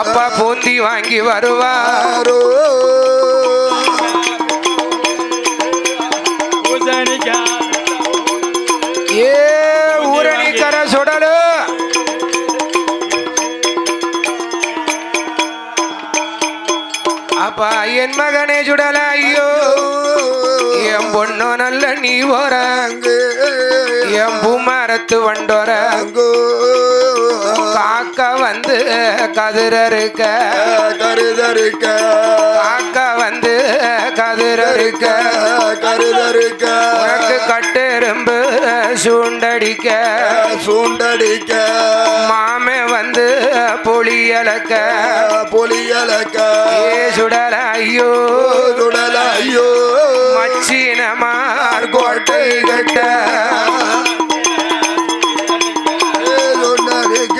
அப்பா பூந்தி வாங்கி வருவாரோ. ஏ ஊரணிக்கர சுடலு அப்பா என் மகனே சுடல ஐயோ என் பொண்ணு நல்ல நீ வராங்க என் பூமரத்து வண்டோர காக்க வந்து கதிரருக்க கருதருக்க காக்க வந்து கதிரருக்க கருதருக்க உனக்கு கட்டெரும்பு சூண்டடிக்க சூண்டடிக்க மாமே வந்து பொலியலக்க பொலியலக்க ஏ சுடல ஐயோ சுடல ஐயோ மச்சினமார் கோட்டை கட்ட சுண்டடிக்க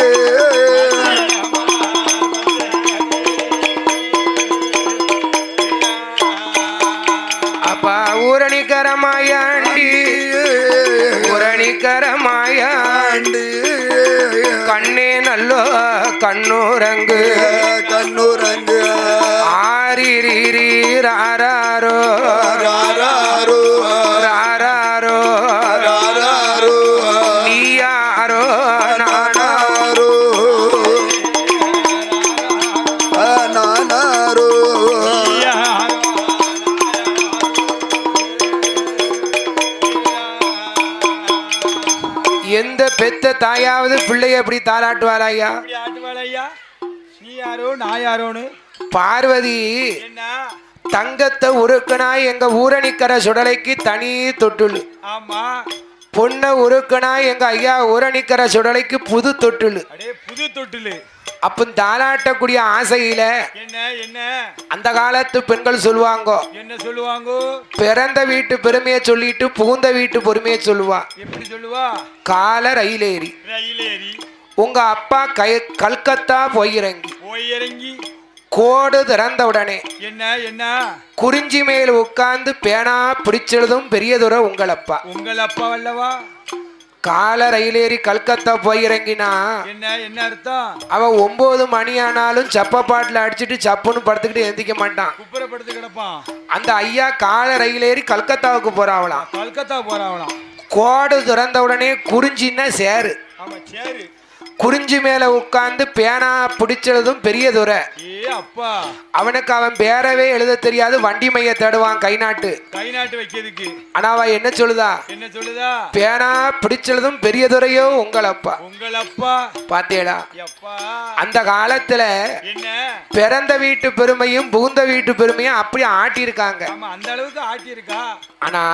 அப்பா ஊரணிக்கரமாயாண்டி ஊரணிக்கரமாயாண்டி கண்ணே நல்லோ கண்ணூரங்கு கண்ணூரங்கு ஆரிரீரி ராராரோ ராராரோ ராராரோ ராராரோ நீ யாரோ நானா நானாரோ நானாரோ எந்த பெத்த தாயாவது பிள்ளைய எப்படி தாளாட்டுவாரா ஐயா இப்படி ஆட்டுவாள் ஐயா நீ யாரோ நான் யாரோன்னு பார்வதி என்ன தங்கத்தை உருக்குனா எங்க ஊரணிக்கர சுடலைக்கு தனி தொட்டுளு ஆமா பொண்ணை உருக்குனா எங்க ஐயா ஊரணிக்கர சுடலைக்கு புது தொட்டுளு அடே புது தொட்டிலு அப்ப தாளாட்டக்கூடிய ஆசையில என்ன என்ன அந்த காலத்து பெண்கள் சொல்லுவாங்க என்ன சொல்லுவாங்கோ பிறந்த வீட்டு பெருமையை சொல்லிட்டு புகுந்த வீட்டு பொறுமையை சொல்லுவா எப்படி சொல்லுவா கால ரயிலேறி ரயில் ஏறி உங்க அப்பா கல்கத்தா போயிறங்கி போய் இறங்கி கோடு திறந்த உடனே என்ன என்ன குறிஞ்சி மேல் உட்கார்ந்து பேனா பிடிச்சதும் பெரியதுரை உங்களப்பா உங்கள் அப்பா வல்லவா கால ரயிலேறி கல்கத்தா போயிறங்கினா என்ன என்ன அர்த்தம் அவன் 9 மணி ஆனாலும் சப்ப பாட்டில் அடிச்சுட்டு சப்புன்னு படுத்துக்கிட்டு எந்திக்க மாட்டான் குப்புறப்படுத்து கிடப்பான் அந்த ஐயா கால ரயிலேறி கல்கத்தாவுக்கு போறாவலாம் கல்கத்தா போறாவலாம் கோடு திறந்த உடனே குறிஞ்சின்னா சேரு ஆமா சரி குறிஞ்சி மேல உட்கார்ந்து பேனா பிடிச்சதும் பெரியதுரை ஏ அப்பா அவனுக்கு அவன் பேரவே எழுத தெரியாது வண்டி மைய தேடுவான் கை நாட்டு கை நாட்டு வைக்கிறதுக்கு ஆனா அவ என்ன சொல்லுதா என்ன சொல்லுதா பேனா பிடிச்சதும் பெரியதுரையோ உங்களப்பா உங்கள் அப்பா பாத்தீங்களா அப்பா அந்த காலத்துல என்ன பிறந்த வீட்டு பெருமையும் புகுந்த வீட்டு பெருமையும் அப்படி ஆட்டியிருக்காங்க ஆமா அந்த அளவுக்கு ஆட்டி இருக்கா ஆனா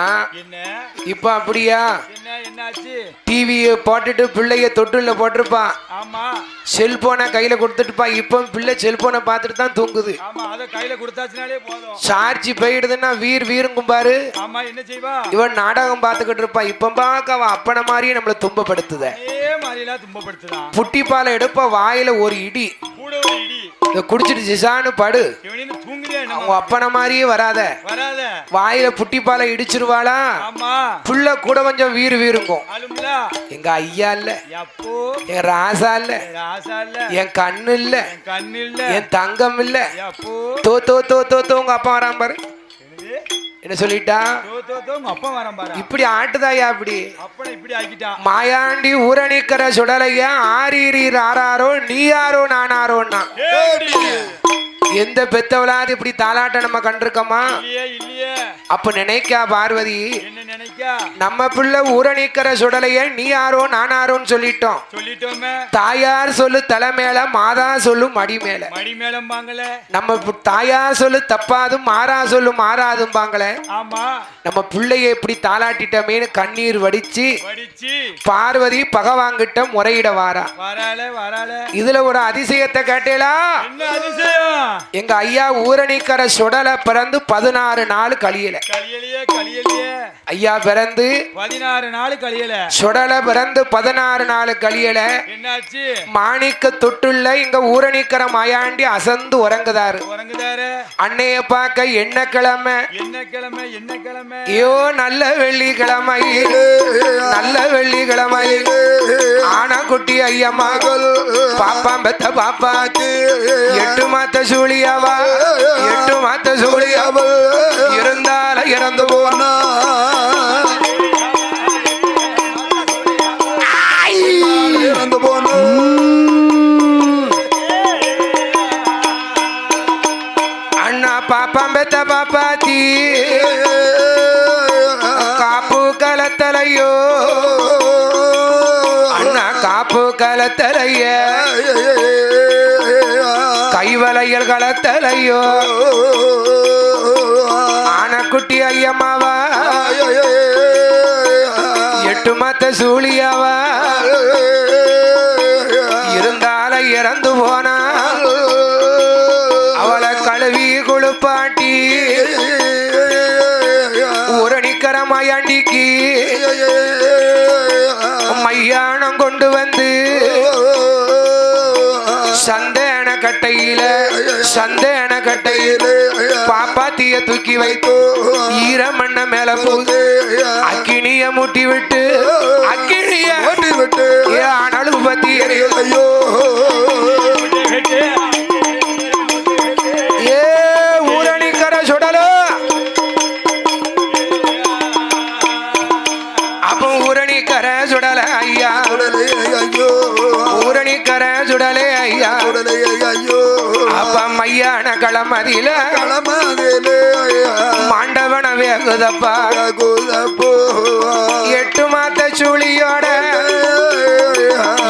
என்ன இப்ப அப்படியா என்ன என்னாச்சு டிவியை போட்டுட்டு பிள்ளைய தொட்டுல போட்டிருப்பான் ஆமா செல்போனை கையில கொடுத்துட்டுப்பா இப்போ பிள்ளை செல்போனை பார்த்துட்டு தான் தூங்குது ஆமா அத கையில கொடுத்தாச்சுனாலே போதும் சார்ஜ் போயிடுதுன்னா வீருங்கும் பாரு ஆமா என்ன செய்வா இவன் நாடகம் பார்த்துக்கிட்டு இருப்பான் இப்ப பார்க்க அவன் அப்பனை மாதிரியே நம்மளை துன்பப்படுத்துத அதே மாதிரிலாம் துன்பப்படுத்துதான் புட்டி பாலை எடுப்ப வாயில ஒரு இடி கூட ஒரு இடி இத குடிச்சிட்டு ஜிசான்னு படு இவனின்னு தூங்குதே அவங்க என்னமோ அப்பனை மாதிரியே வராத வராத வாயில புட்டி பாலை இடிச்சிருவாளா ஆமா புள்ள கூட கொஞ்சம் வீருங்கும் ஆளும்ல எங்க ஐயா இல்ல எப்போ என் ராசா இல்ல ராசா இல்ல என் கண்ணு இல்ல என் கண்ணு இல்ல என் தங்கம் இல்ல எப்போ தோ தோ தோ தோ தோ உங்க அப்பா வரான் பாரு என்னது என்ன சொல்லிட்டா உங்க அப்பா வரான் பாரு இப்படி ஆட்டுதாயா அப்படி அப்பனை இப்படி ஆக்கிட்டான் மாயாண்டி ஊரணிக்கிற சுடலையா ஆரீரி ஆறாரோ நீ யாரோ நானாரோன்னா எந்த பெத்தவளாது இப்படி தாலாட்ட நம்ம கண்டிருக்கோமா இல்லையே இல்லையே அப்ப நினைக்கா பார்வதி என்ன நினைக்கா நம்ம பிள்ளை ஊரணிக்கிற சுடலைய நீ யாரோ நானாரோன்னு சொல்லிட்டோம் சொல்லிட்டோமே தாயார் சொல்லு தலை மேல மாதா சொல்லு மடி மேல மடி மேலம் பாங்கல நம்ம தாயார் சொல்லு தப்பாதும் மாறா சொல்லு மாறாதும் பாங்களே ஆமா நம்ம பிள்ளைய இப்படி தாளாட்டிட்டமேனு கண்ணீர் வடிச்சு படிச்சு பார்வதி பகவான்கிட்ட முறையிட வாரா வரால வரால இதுல ஒரு அதிசயத்தை கேட்டேலா என்ன அதிசயம் எங்க ஐயா ஊரணிக்கர சுடல பிறந்து 16 நாள் கழியல கலியலையே கலியலையே ஐயா பிறந்து 16 நாள் கலியல சுடல பிறந்து 16 நாள் கழியல என்னாச்சு மாணிக்க தொட்டுள்ள இங்க ஊரணிக்கர மாயாண்டி அசந்து உறங்குதாரு உறங்குதாரு அன்னைய பார்க்க என்ன கிழமை என்ன கிழமை என்ன கிழமை ஐயோ நல்ல வெள்ளிக்கிழமை நல்ல வெள்ளிக்கிழமை ஆனா குட்டி ஐயம்மா பாப்பா பெத்த பாப்பாக்கு 8 மாத்த சூழியாவா 8 மாத்த சூழியாவா இருந்தால இறந்து போனா இறந்து போன அண்ணா பாப்பா பெத்த பாப்பாத்தி காப்பு கலத்தலையோ அண்ணா காப்பு கலத்தலைய கைவலையல் கலத்தலையோ ஆனக்குட்டி ஐயம்மாவா எட்டு மத்த சூழியாவா இருந்தால இறந்து போனா அவளை கழுவி குளிப்பாட்டி ஊரணிக்கர மயாண்டிக்கு மையானம் கொண்டு வந்து சந்தேன கட்டையில பாப்பாத்திய தூக்கி வைத்து ஈரமண்ண மேல போது அக்கினிய மூட்டி விட்டு அக்கினிய மூட்டி விட்டு ஆனாலும் பத்தி ஐயோ ஏ ஊரணிக்கர சுடலோ அப்ப ஊரணிக்கர சுடல ஐயா ஐயோ ஊரணிக்கர சுடலே ஐயா ஐயோ அப்ப மையான களமதியில மாண்டவன வேகுதப்பா எட்டு மாத்த சூழியோட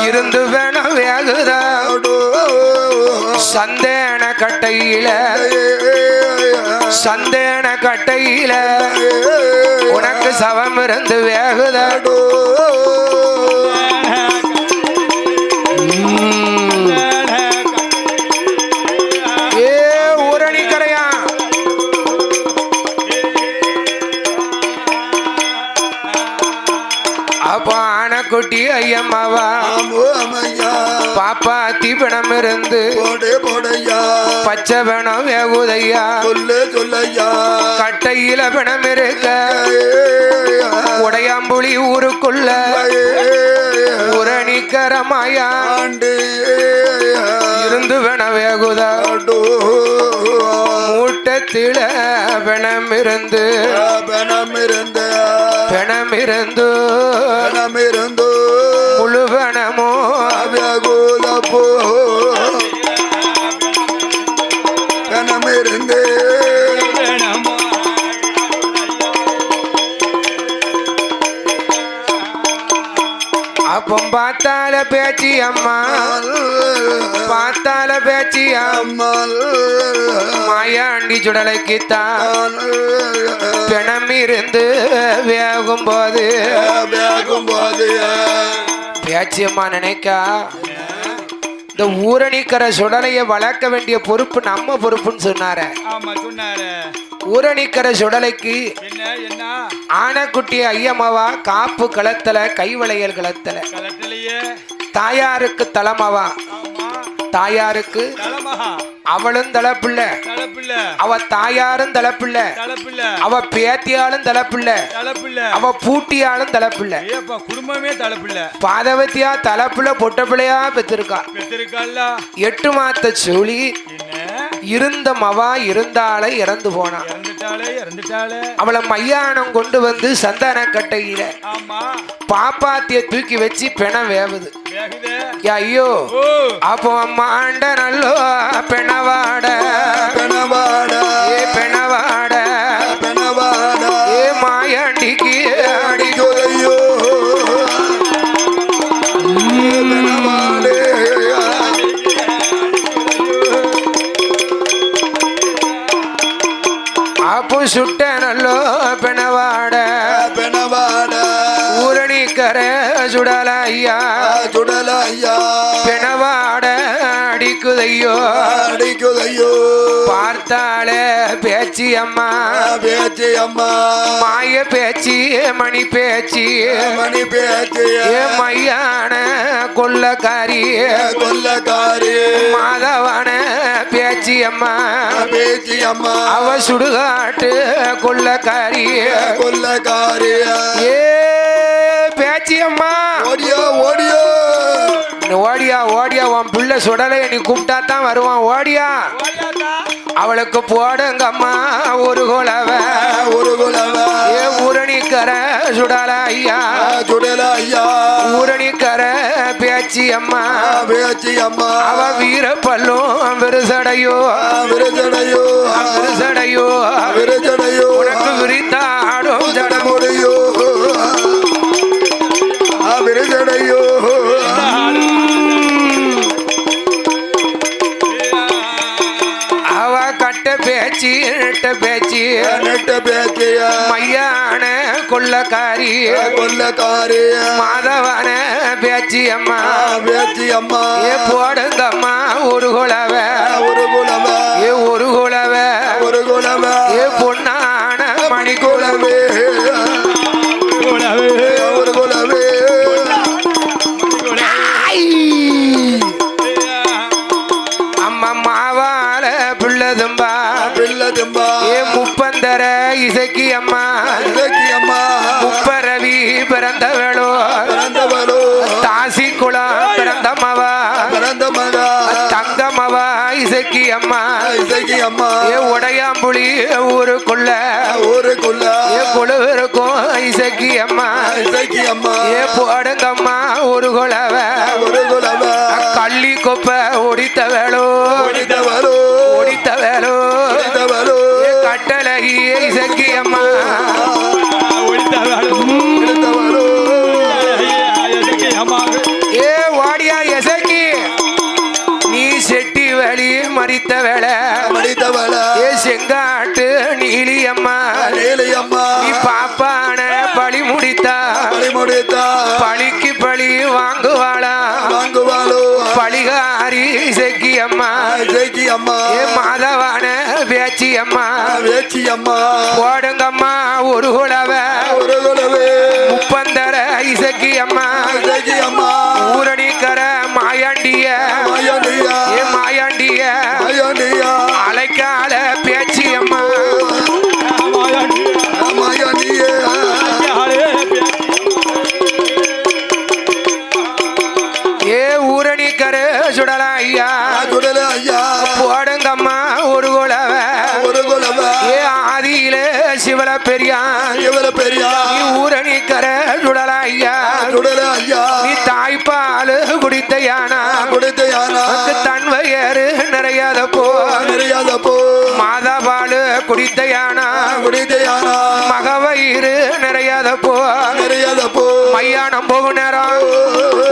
இருந்து வேண வேகுதா சந்தேன கட்டையில உனக்கு சவம் இருந்து வேகுதாடோ குட்டி ஐயம்மாவா பாப்பா தீபனம் இருந்து பச்சை பணம் வேகுதையா சொல்லையா கட்டையில பணம் இருக்க உடையாம்புலி ஊருக்குள்ள உரணிக்கரமாயா இருந்து பண வேகுதா மூட்டத்தில பணம் இருந்து முழுவனமோ வியாகுலப்போ கனமிருந்து அப்பம் பார்த்தால பேச்சி அம்மா மாயாண்டி சுடலைக்குத்தான் பிணம் இருந்து வேகும் போது பேச்சி அம்மா நினைக்கா இந்த ஊரணிக்கர சுடலைய வளர்க்க வேண்டிய பொறுப்பு நம்ம பொறுப்புன்னு சொன்னார ஊரணிக்கர சுடலைக்கு ஆனக்குட்டி ஐயம்மாவா காப்பு களத்தல கைவளையல் களத்தல தாயாருக்கு தலமாவா தாயாருக்கு அவளும் தலப்பிள்ள அவ தாயாரும் தலப்பிள்ள அவ பேத்தியாலும் தலப்பிள்ள அவ பூட்டியாலும் தலப்பிள்ள குடும்பமே தலப்பிள்ள பாதவத்தியா தலப்பிள்ள பொட்ட பிள்ளையா பெற்றிருக்கா எட்டு மாத்த சூழி இருந்த மவா இருந்தாலே இறந்து போனா அவளை மையானம் கொண்டு வந்து சந்தான கட்டையில பாப்பாத்திய தூக்கி வச்சு பெணம் வேவுது ஐயோ அப்போ மாண்ட நல்லோ பெணவாட ஏ பெணவாட ஏ மாயாண்டிக்கு அடிக்கொலையோ அப்போ சுட்ட நல்லோ பெணவாட ஊரணிக்கர சுடலையா பெணவாட அடிக்குதையோ பார்த்தாலே பேச்சி அம்மா மாய பேச்சி மணி பேச்சி ஏ மையான கொல்லக்காரி மாதவன பேச்சி அம்மா அவ சுடுகாட்டு கொல்லக்காரி ஏ பேச்சி அம்மா ஓடியா உன் பிள்ளை சுடலை நீ கூப்பிட்டா தான் வருவான் ஓடியா அவளுக்கு போடுங்கம்மா ஒரு குலவ ஏ ஊரணிக்கர சுடல ஐயா ஊரணிக்கர பேச்சி பேச்சி அம்மா பேச்சி அம்மா அவ வீர பல்லும் விருசடையோ விருஜடையோ விருசடையோ விருஜடையோ உனக்கு விரித்தாடும் ஜடமுடையோ விருஜடையோ அவ கட்ட பேச்சி நெட்ட பேச்சி நெட்ட பேச்சிய மையான கொள்ளக்காரி கொல்லக்காரி மாதவன பேச்சி அம்மா பேச்சி அம்மா ஏ போடுங்கம்மா ஒரு குலவ ஒரு குலவ ஏ ஒரு குலவ ஒரு குலவ ஏ பொன்னான மணிக்குலவு ஒரு குலவே அம்மா மாவால பிள்ளதும்பா பிள்ளதும்பா ஏ முப்பந்தர இசக்கி அம்மா இசக்கி அம்மா முப்பரவி பிறந்தவளோ பிறந்தவளோ தாசி குளம் பிறந்தமவா பிறந்த மகா தங்கமவா இசக்கி அம்மா இசக்கி அம்மா ஏ உடையாம்புலி ஊருக்குள்ள ஊருக்குள்ள ஏ குழுவிருக்கும் இசக்கி அம்மா இசக்கி அம்மா ஏ போடுங்கம்மா ஒரு குலவ ஒரு குலவ கள்ளி கொப்ப ஒடித்தவளோ ஒடித்தவளோ ஒடித்தவளோ ஒடித்தவளோ ஏ கட்டழகி இசக்கி அம்மா ஒடித்தவளோ ஏ வாடியா இசக்கி நீ செட்டி வழி மறித்த வேளை மடித்தவள ஏ செங்காட்டு நீலி அம்மா நீலி அம்மா நீ பாப்பான பழி முடித்தா பழி முடித்தா பழிக்கு பழி வாங்குவாளா வாங்குவாளோ பழிகாரி இசக்கி அம்மா இசக்கி அம்மா ஏ மாதவான பேச்சி அம்மா வேச்சி அம்மா போடுங்கம்மா ஒரு குலவ ஒரு குலவே முப்பந்தர இசக்கி அம்மா இசக்கி அம்மா ஊரணிக்கர மாயாண்டிய மாயாண்டியா ஏ மாயாண்டிய மாயாண்டியா அலைக்கால பேச்சி அம்மா மாயாண்டியே ஏ ஊரணிக்கர சுடலா ஐயா குடல ஐயா போடுங்கம்மா ஒரு குலவ ஒரு குலவ ஏ ஆதியில சிவல பெரியான் இவர பெரியா நீ ஊரணிக்கர சுடலா ஐயா குடல ஐயா நீ தாய்ப்பால் குடித்த யானா குடித்த யானா தன் வயறு நிறையாத போ நிறையாத போ மாதாபால் குடித்த யானா குடித்த யானா மகவயிறு நிறையாத போ நிறையாத போ மையானம் போகும் நேரம்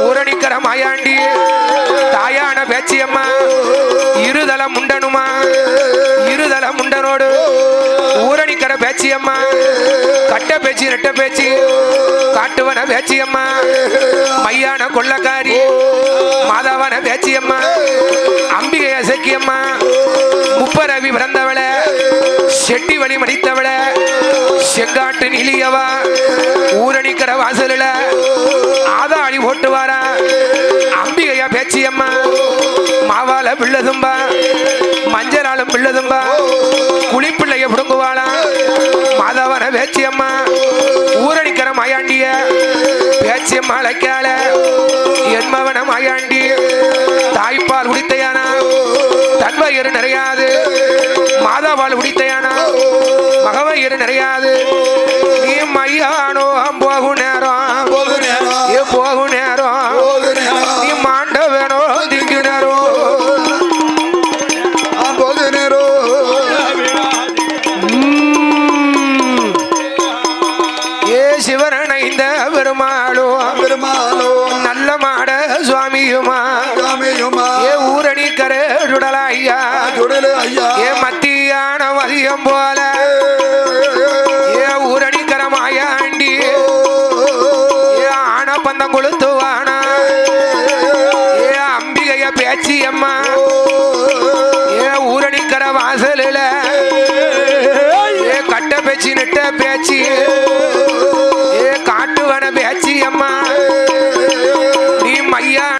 ஊரணிக்கர மாயாண்டி தாயான பேச்சியம்மா இருதல முண்டனுமா இருதல முண்டனோடு ஊரணிக்கர பேச்சியம்மா கட்ட பேச்சி ரெட்ட பேச்சி காட்டுவன பேச்சியம்மா மையான கொள்ளக்காரி மாதவன பேச்சியம்மா அம்பிகைய செக்கியம்மா முப்பரவி பிறந்தவள செட்டி வழி மடித்தவள செங்காட்டு நிலியவா ஊரணிக்கர வாசலில் ஆதாளி ஓட்டுவாரா அம்பிகையா பேச்சியம்மா மாவால பிள்ளதும்பா மஞ்சளாலும் பிள்ளதும்பா குளிப்பிள்ளைய புடுங்குவாளா மாதவன பேச்சியம்மா ஊரணிக்கர மாயாண்டிய பேச்சியம்மா அழைக்கால என்மவன மாயாண்டி தாய்ப்பால் குடித்தையானா தன்வயிறு நிறையாது மாதாபால் குடித்தையானா மகவயிறு நிறையாது நீ மையானோ போகும் நேரம் போகு நேரம் ஏ போகும் நேரம் போகு நேரம் நீ மாண்ட வேணும் திங்கு நேரம் போகு நேரம் ஏ சிவரணைந்த பெருமாளும் பெருமாளோ நல்ல மாட சுவாமியுமா சாமியுமா ஏ ஊரணிக்கர சுடலா ஐயா குடல ஐயா ஏ மத்தியான மதியம் போல